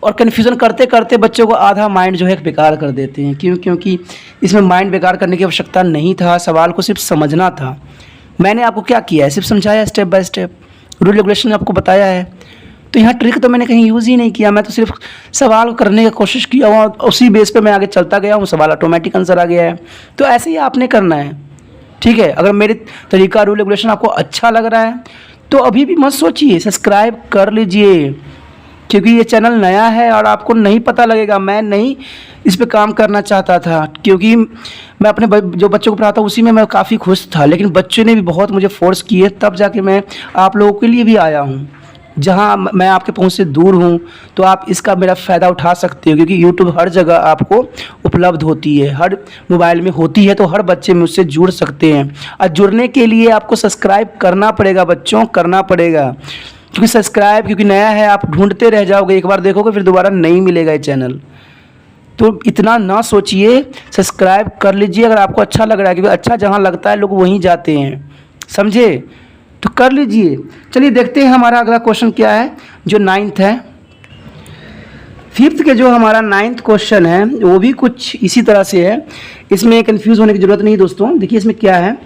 और कन्फ्यूज़न करते करते बच्चों को आधा माइंड जो है बेकार कर देते हैं। क्योंकि इसमें माइंड बेकार करने की आवश्यकता नहीं था, सवाल को सिर्फ समझना था। मैंने आपको क्या किया है, सिर्फ समझाया step by step, rule regulation आपको बताया है। तो यहाँ ट्रिक तो मैंने कहीं यूज़ ही नहीं किया, मैं तो सिर्फ सवाल करने की कोशिश किया हुआ, उसी बेस पे मैं आगे चलता गया हूँ, सवाल ऑटोमेटिक आंसर आ गया है। तो ऐसे ही आपने करना है, ठीक है। अगर मेरे तरीका रूल रेगुलेशन आपको अच्छा लग रहा है तो अभी भी मत सोचिए, सब्सक्राइब कर लीजिए, क्योंकि ये चैनल नया है और आपको नहीं पता लगेगा। मैं नहीं इस पे काम करना चाहता था, क्योंकि मैं अपने जो बच्चों को पढ़ाता हूँ उसी में मैं काफ़ी खुश था, लेकिन बच्चों ने भी बहुत मुझे फोर्स किए, तब जाके मैं आप लोगों के लिए भी आया हूँ। जहाँ मैं आपके पहुँच से दूर हूँ तो आप इसका मेरा फ़ायदा उठा सकते हो, क्योंकि यूट्यूब हर जगह आपको उपलब्ध होती है, हर मोबाइल में होती है, तो हर बच्चे मुझसे जुड़ सकते हैं। और जुड़ने के लिए आपको सब्सक्राइब करना पड़ेगा बच्चों, करना पड़ेगा, क्योंकि नया है, आप ढूंढते रह जाओगे, एक बार देखोगे फिर दोबारा नहीं मिलेगा ये चैनल। तो इतना ना सोचिए, सब्सक्राइब कर लीजिए अगर आपको अच्छा लग रहा है, क्योंकि अच्छा जहाँ लगता है लोग वहीं जाते हैं, समझे, तो कर लीजिए। चलिए देखते हैं हमारा अगला क्वेश्चन क्या है, जो 9th है। 5th के जो हमारा 9th क्वेश्चन है वो भी कुछ इसी तरह से है, इसमें कंफ्यूज होने की ज़रूरत नहीं दोस्तों। देखिए इसमें क्या है,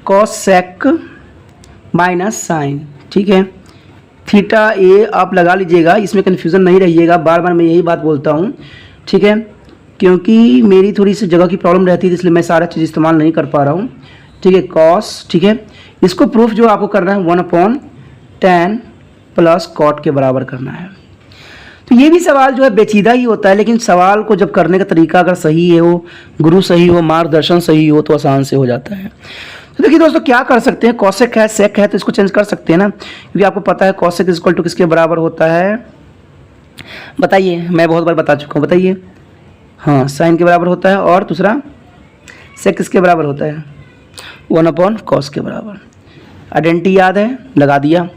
कॉस सेक माइनस साइन, ठीक है। थीटा ए आप लगा लीजिएगा, इसमें कन्फ्यूज़न नहीं रहिएगा, बार बार मैं यही बात बोलता हूँ, ठीक है, क्योंकि मेरी थोड़ी सी जगह की प्रॉब्लम रहती है इसलिए मैं सारा चीज़ इस्तेमाल नहीं कर पा रहा हूँ, ठीक है। कॉस, ठीक है, इसको प्रूफ जो आपको करना है 1/tan प्लस कॉट के बराबर करना है। तो ये भी सवाल जो है पेचीदा ही होता है, लेकिन सवाल को जब करने का तरीका अगर सही है, हो गुरु सही हो, मार्गदर्शन सही हो, तो आसान से हो जाता है। तो देखिए दोस्तों, क्या कर सकते हैं, कॉसेक है, सेक है, तो इसको चेंज कर सकते हैं ना, क्योंकि आपको पता है कॉसेक इज इक्वल टू किसके बराबर होता है, बताइए, मैं बहुत बार बता चुका हूँ, बताइए। हाँ, साइन के बराबर होता है, और दूसरा सेक किसके बराबर होता है, 1/cos के बराबर। आइडेंटिटी याद है, लगा दिया,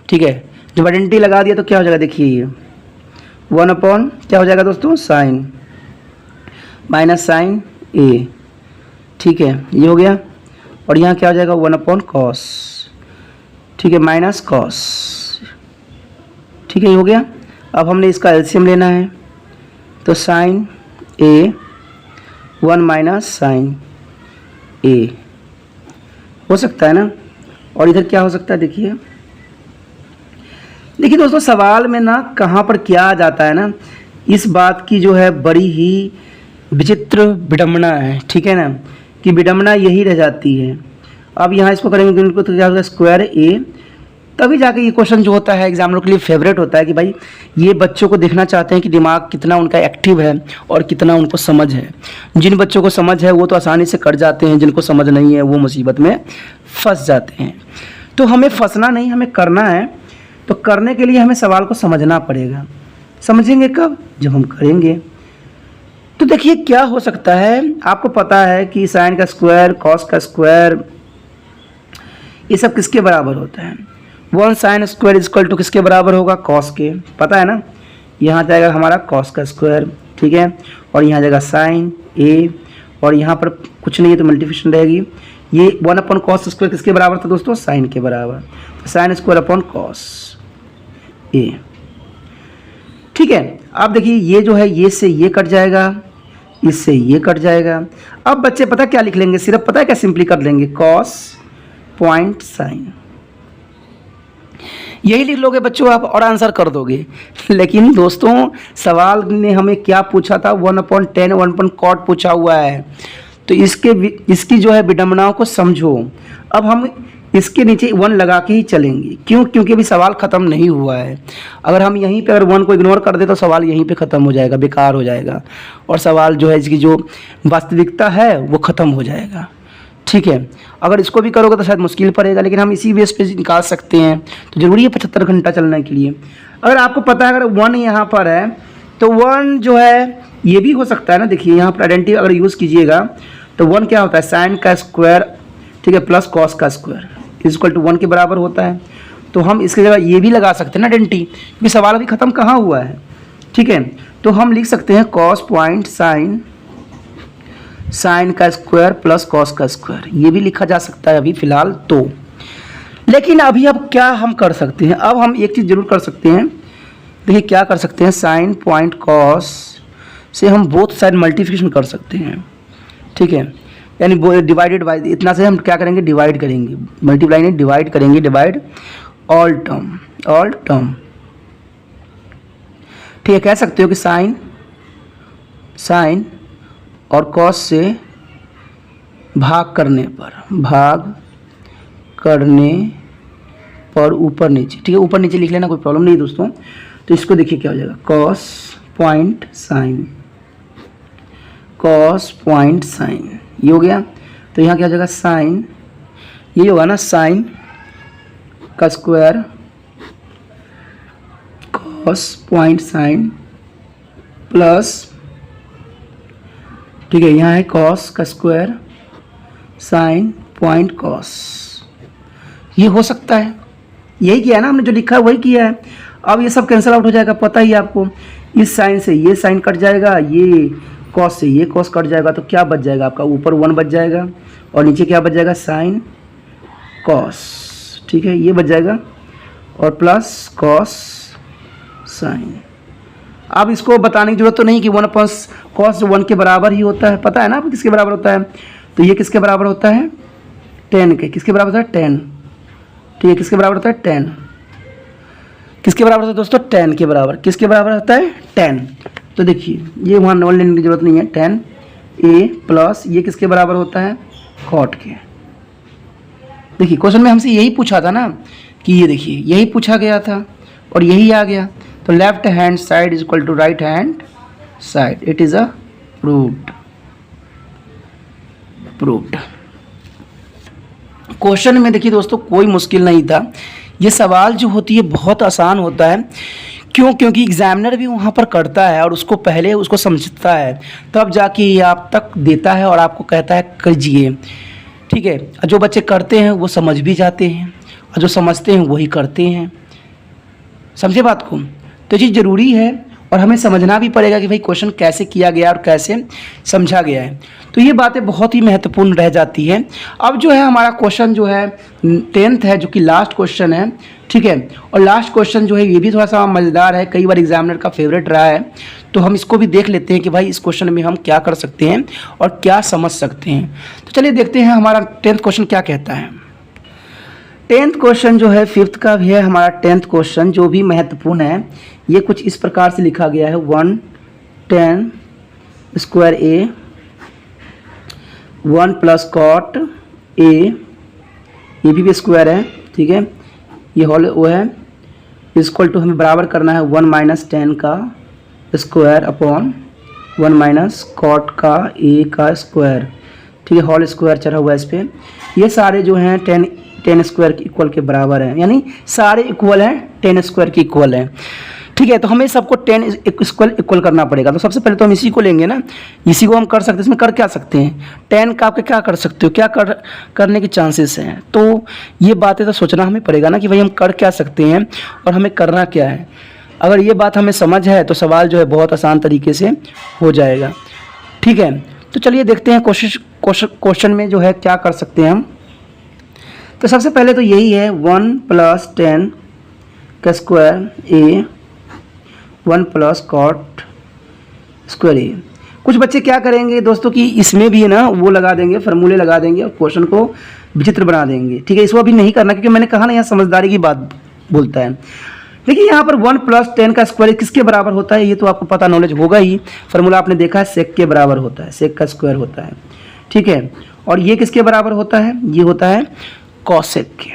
ठीक है। जब आइडेंटिटी लगा दिया तो क्या हो जाएगा, देखिए ये 1/ क्या हो जाएगा दोस्तों, साइन माइनस साइन ए, ठीक है, ये हो गया। और यहाँ क्या हो जाएगा, 1/cos, ठीक है, माइनस कॉस, ठीक है, ये हो गया। अब हमने इसका एलसीएम लेना है, तो साइन ए 1 माइनस साइन ए हो सकता है ना। और इधर क्या हो सकता है, देखिए देखिए दोस्तों, सवाल में ना कहाँ पर क्या आ जाता है ना, इस बात की जो है बड़ी ही विचित्र विडम्बना है, ठीक है ना, कि विडम्बना यही रह जाती है। अब यहाँ इसको करेंगे तो क्या होगा, स्क्वायर ए, तभी जाके ये क्वेश्चन जो होता है एग्जामिनर के लिए फेवरेट होता है कि भाई ये बच्चों को देखना चाहते हैं कि दिमाग कितना उनका एक्टिव है और कितना उनको समझ है। जिन बच्चों को समझ है वो तो आसानी से कर जाते हैं, जिनको समझ नहीं है वो मुसीबत में फंस जाते हैं। तो हमें फंसना नहीं, हमें करना है। तो करने के लिए हमें सवाल को समझना पड़ेगा। समझेंगे कब, जब हम करेंगे। तो देखिए क्या हो सकता है, आपको पता है कि साइन का स्क्वायर, कॉस का स्क्वायर, ये सब किसके बराबर होता है, 1 sine square is equal to किसके बराबर होगा, कॉस के, पता है ना। यहाँ जाएगा हमारा कॉस का स्क्वायर, ठीक है, और यहाँ जाएगा साइन ए, और यहाँ पर कुछ नहीं है तो मल्टीप्लिकेशन रहेगी। ये 1/cos स्क्वायर किसके बराबर था दोस्तों, साइन के बराबर, तो sine square upon cos A, ठीक है। अब देखिए ये जो है, ये से ये कट जाएगा, इससे ये कट जाएगा। अब बच्चे पता क्या लिख लेंगे, सिर्फ पता है क्या, सिंपली कर लेंगे कॉस पॉइंट साइन, यही लिख लोगे बच्चों आप और आंसर कर दोगे। लेकिन दोस्तों सवाल ने हमें क्या पूछा था, 1/tan 1/cot पूछा हुआ है। तो इसकी जो है विडम्बनाओं को समझो। अब हम इसके नीचे 1 लगा के ही चलेंगे, क्यों, क्योंकि अभी सवाल ख़त्म नहीं हुआ है। अगर हम यहीं पे अगर 1 को इग्नोर कर दे तो सवाल यहीं पे ख़त्म हो जाएगा, बेकार हो जाएगा, और सवाल जो है इसकी जो वास्तविकता है वो ख़त्म हो जाएगा, ठीक है। अगर इसको भी करोगे तो शायद मुश्किल पड़ेगा, लेकिन हम इसी बेस पे निकाल सकते हैं। तो ज़रूरी है 75 घंटा चलने के लिए। अगर आपको पता है अगर 1 यहाँ पर है तो 1 जो है ये भी हो सकता है ना। देखिए यहाँ पर आइडेंटिटी अगर यूज़ कीजिएगा तो 1 क्या होता है, साइन का स्क्वायर, ठीक है, प्लस कॉस का स्क्वायर इज इक्वल टू 1 के बराबर होता है। तो हम इसके जगह ये भी लगा सकते हैं ना आइडेंटिटी, क्योंकि सवाल अभी ख़त्म कहाँ हुआ है, ठीक है। तो हम लिख सकते हैं कॉस पॉइंट साइन, साइन का स्क्वायर प्लस कॉस का स्क्वायर, ये भी लिखा जा सकता है अभी फ़िलहाल तो। लेकिन अभी अब क्या हम कर सकते हैं, अब हम एक चीज़ ज़रूर कर सकते हैं। देखिए क्या कर सकते हैं, साइन पॉइंट कॉस से हम बोथ साइड मल्टीप्लिकेशन कर सकते हैं, ठीक है, यानी डिवाइडेड बाई इतना से हम क्या करेंगे, डिवाइड करेंगे, मल्टीप्लाई नहीं डिवाइड करेंगे, डिवाइड ऑल टर्म, ठीक है। कह सकते हो कि साइन और कॉस से भाग करने पर ऊपर नीचे, ठीक है, ऊपर नीचे लिख लेना, कोई प्रॉब्लम नहीं है दोस्तों। तो इसको देखिए क्या हो जाएगा, कॉस पॉइंट साइन, ये हो गया। तो यहाँ क्या हो जाएगा, साइन, ये होगा ना साइन का square cos point sine plus, ठीक है, यहाँ है कॉस का स्क्वायर साइन पॉइंट कॉस, ये हो सकता है। यही किया है ना हमने, जो लिखा है वही किया है। अब ये सब कैंसिल आउट हो जाएगा, पता ही आपको, इस साइन से ये साइन कट जाएगा, ये कॉस से ये कॉस कट जाएगा, तो क्या बच जाएगा आपका, ऊपर 1 बच जाएगा और नीचे क्या बच जाएगा, साइन कॉस, ठीक है, ये बच जाएगा, और प्लस कॉस साइन। अब इसको बताने की जरूरत तो नहीं कि 1/cos 1 के बराबर ही होता है, पता है ना आपको किसके बराबर होता है। तो ये किसके बराबर होता है, tan के, किसके बराबर होता है, tan, ठीक है, किसके बराबर होता है 10, किसके बराबर होता है दोस्तों 10 के बराबर, किसके बराबर होता है 10। तो देखिए ये वहाँ नॉन लेने की जरूरत नहीं है, 10a प्लस ये किसके बराबर होता है कॉट के। देखिए क्वेश्चन में हमसे यही पूछा था ना कि ये देखिए यही पूछा गया था और यही आ गया, तो left hand side is equal to right hand side, it is a proved. Question में देखिए दोस्तों कोई मुश्किल नहीं था, ये सवाल जो होती है बहुत आसान होता है। क्यों? क्योंकि एग्जामिनर भी वहाँ पर करता है और उसको पहले उसको समझता है, तब जाके ये आप तक देता है और आपको कहता है कीजिए। ठीक है, जो बच्चे करते हैं वो समझ भी जाते हैं और जो समझते हैं वही करते हैं। समझे बात को? तो ये चीज़ ज़रूरी है और हमें समझना भी पड़ेगा कि भाई क्वेश्चन कैसे किया गया और कैसे समझा गया है। तो ये बातें बहुत ही महत्वपूर्ण रह जाती है। अब जो है हमारा क्वेश्चन जो है 10th है, जो कि लास्ट क्वेश्चन है। ठीक है, और लास्ट क्वेश्चन जो है ये भी थोड़ा सा मज़ेदार है, कई बार एग्जामिनर का फेवरेट रहा है, तो हम इसको भी देख लेते हैं कि भाई इस क्वेश्चन में हम क्या कर सकते हैं और क्या समझ सकते हैं। तो चलिए देखते हैं हमारा 10th क्वेश्चन क्या कहता है। 10th क्वेश्चन जो है 5th का भी है हमारा 10th क्वेश्चन, जो भी महत्वपूर्ण है। ये कुछ इस प्रकार से लिखा गया है 110 square A 1 plus cot A, ये भी स्क्वायर है। ठीक है, ये होल वो है, इक्वल टू हमें बराबर करना है 1 माइनस 10 का स्क्वायर अपॉन 1 माइनस कॉट का ए का स्क्वायर। ठीक है, होल स्क्वायर चढ़ा हुआ है इस पर। ये सारे जो हैं 10 स्क्वायर के इक्वल के बराबर हैं, यानी सारे इक्वल हैं, 10 स्क्वायर के इक्वल हैं। ठीक है, तो हमें सबको 10 इक्वल करना पड़ेगा। तो सबसे पहले तो हम इसी को लेंगे ना, इसी को हम कर सकते हैं। इसमें कर क्या सकते हैं, 10 का आपके क्या कर सकते हो, क्या करने के चांसेस हैं। तो ये बातें तो सोचना हमें पड़ेगा ना कि भाई हम कर क्या सकते हैं और हमें करना क्या है। अगर ये बात हमें समझ है तो सवाल जो है बहुत आसान तरीके से हो जाएगा। ठीक है, तो चलिए देखते हैं क्वेश्चन में जो है क्या कर सकते हैं हम। तो सबसे पहले तो यही है 1 प्लस 10 का square A 1 plus cot square ए। कुछ बच्चे क्या करेंगे दोस्तों कि इसमें भी ना वो लगा देंगे, फार्मूले लगा देंगे और क्वेश्चन को विचित्र बना देंगे। ठीक है, इसको अभी नहीं करना, क्योंकि मैंने कहा ना यहाँ समझदारी की बात बोलता है। देखिए यहाँ पर 1 प्लस 10 का स्क्वायर किसके बराबर होता है, ये तो आपको पता नॉलेज होगा ही। फार्मूला आपने देखा है, सेक के बराबर होता है, सेक का स्क्वायर होता है। ठीक है, और ये किसके बराबर होता है, ये होता है कॉसेक के।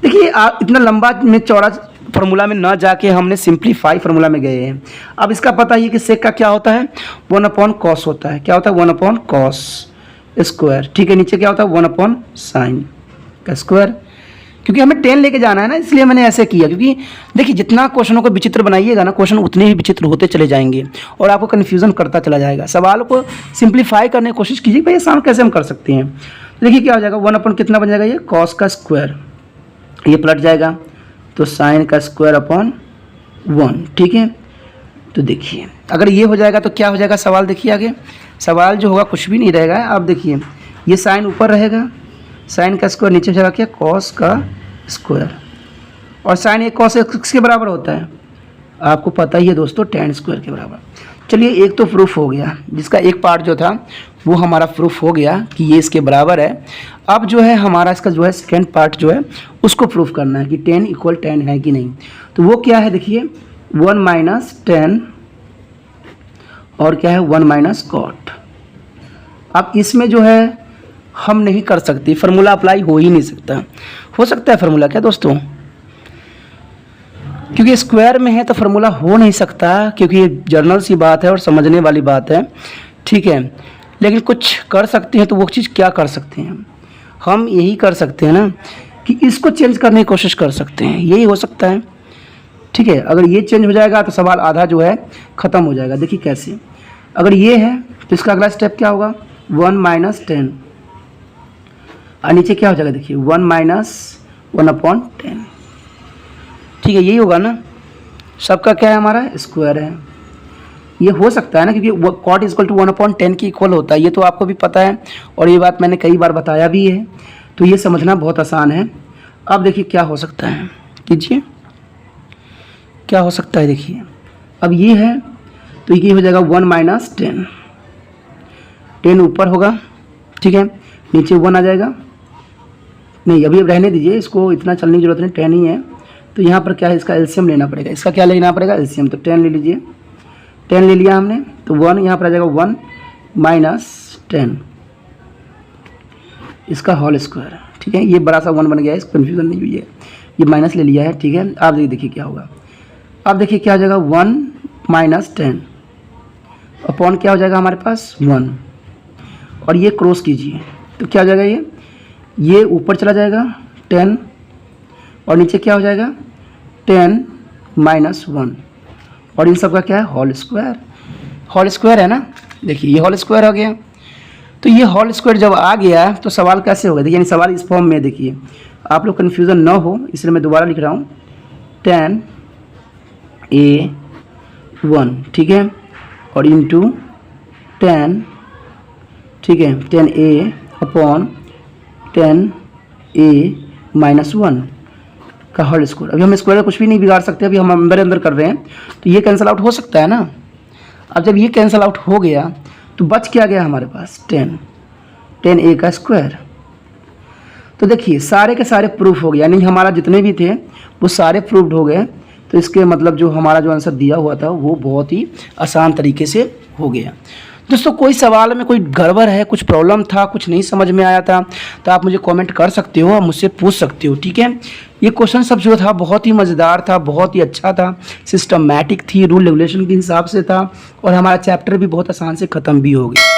देखिए आप इतना लंबा में चौड़ा फार्मूला में ना जाके हमने सिंप्लीफाई फार्मूला में गए हैं। अब इसका पता ही कि सेक का क्या होता है 1 अपॉन कॉस होता है। क्या होता है 1 अपॉन कॉस स्क्वायर। ठीक है, नीचे क्या होता है 1 अपॉन साइन का स्क्वायर। क्योंकि हमें 10 लेके जाना है ना, इसलिए मैंने ऐसे किया। क्योंकि देखिए जितना क्वेश्चनों को विचित्र बनाइएगा ना, क्वेश्चन उतने ही विचित्र होते चले जाएंगे और आपको कन्फ्यूजन करता चला जाएगा। सवालों को सिंप्लीफाई करने की कोशिश कीजिए, भाई आसान कैसे हम कर सकते हैं। देखिए क्या हो जाएगा 1 अपॉन कितना बन जाएगा, ये कॉस का स्क्वायर, ये पलट जाएगा तो साइन का स्क्वायर अपॉन 1। ठीक है, तो देखिए अगर ये हो जाएगा तो क्या हो जाएगा सवाल। देखिए आगे सवाल जो होगा कुछ भी नहीं रहेगा। आप देखिए ये साइन ऊपर रहेगा, साइन का स्क्वायर नीचे जाएगा क्या कॉस का स्क्वायर, और साइन एक कॉस किसके बराबर होता है आपको पता ही है दोस्तों, tan स्क्वायर के बराबर। चलिए एक तो प्रूफ हो गया, जिसका एक पार्ट जो था वो हमारा प्रूफ हो गया कि ये इसके बराबर है। अब जो है हमारा इसका जो है सेकेंड पार्ट जो है उसको प्रूफ करना है कि 10 इक्वल 10 है कि नहीं। तो वो क्या है देखिए 1 माइनस 10 और क्या है 1 माइनस कॉट। अब इसमें जो है हम नहीं कर सकते, फार्मूला अप्लाई हो ही नहीं सकता। हो सकता है फार्मूला क्या दोस्तों, क्योंकि स्क्वायर में है तो फार्मूला हो नहीं सकता, क्योंकि ये जर्नल सी बात है और समझने वाली बात है। ठीक है, लेकिन कुछ कर सकते हैं। तो वो चीज़ क्या कर सकते हैं हम यही कर सकते हैं ना कि इसको चेंज करने की कोशिश कर सकते हैं, यही हो सकता है। ठीक है, अगर ये चेंज हो जाएगा तो सवाल आधा जो है ख़त्म हो जाएगा। देखिए कैसे, अगर ये है तो इसका अगला स्टेप क्या होगा 1 माइनस 10 और नीचे क्या हो जाएगा देखिए 1 माइनस 1 अपॉन 10। ठीक है, यही होगा ना, सबका क्या है हमारा स्क्वायर है। ये हो सकता है ना, क्योंकि कॉट इक्वल टू 1 अपॉन 10 की इक्वल होता है, ये तो आपको भी पता है और ये बात मैंने कई बार बताया भी है। तो ये समझना बहुत आसान है। अब देखिए क्या हो सकता है, कीजिए क्या हो सकता है। देखिए अब ये है तो ये हो जाएगा 1 माइनस 10, 10 ऊपर होगा। ठीक है, नीचे 1 आ जाएगा नहीं अभी अब रहने दीजिए, इसको इतना चलने की जरूरत नहीं, 10 ही है। तो यहाँ पर क्या है, इसका एलसीएम लेना पड़ेगा। इसका क्या लेना पड़ेगा, एलसीएम। तो 10 ले लीजिए, 10 ले लिया हमने, तो 1 यहाँ पर आ जाएगा 1 माइनस 10 इसका होल स्क्वायर। ठीक है, ये बड़ा सा 1 बन गया है, इसको कन्फ्यूजन नहीं हुई है, ये माइनस ले लिया है। ठीक है, आप देखिए क्या होगा, अब देखिए क्या हो जाएगा, 1 माइनस 10 अपॉन क्या हो जाएगा हमारे पास 1, और ये क्रॉस कीजिए तो क्या हो जाएगा, ये ऊपर चला जाएगा 10 और नीचे क्या हो जाएगा 10 माइनस 1, और इन सब का क्या है होल स्क्वायर। होल स्क्वायर है ना, देखिए ये होल स्क्वायर हो गया। तो ये होल स्क्वायर जब आ गया तो सवाल कैसे होगा, देखिए यानी सवाल इस फॉर्म में, देखिए आप लोग कन्फ्यूज़न ना हो इसलिए मैं दोबारा लिख रहा हूँ 10A1, ठीक है, और इंटू 10, ठीक है, 10A अपॉन 10A माइनस 1 का होल स्क्वायर। अभी हम स्क्वायर का कुछ भी नहीं बिगाड़ सकते, अभी हम अंदर अंदर कर रहे हैं, तो ये कैंसिल आउट हो सकता है ना। अब जब ये कैंसिल आउट हो गया तो बच क्या गया हमारे पास 10A का स्क्वायर। तो देखिए सारे के सारे प्रूफ हो गए, यानी हमारा जितने भी थे वो सारे प्रूफ्ड हो गए। तो इसके मतलब जो हमारा जो आंसर दिया हुआ था वो बहुत ही आसान तरीके से हो गया। दोस्तों कोई सवाल में कोई गड़बड़ है, कुछ प्रॉब्लम था, कुछ नहीं समझ में आया था, तो आप मुझे कमेंट कर सकते हो, आप मुझसे पूछ सकते हो। ठीक है, ये क्वेश्चन सब जो था बहुत ही मज़ेदार था, बहुत ही अच्छा था, सिस्टमैटिक थी, रूल रेगुलेशन के हिसाब से था, और हमारा चैप्टर भी बहुत आसान से ख़त्म भी हो गया।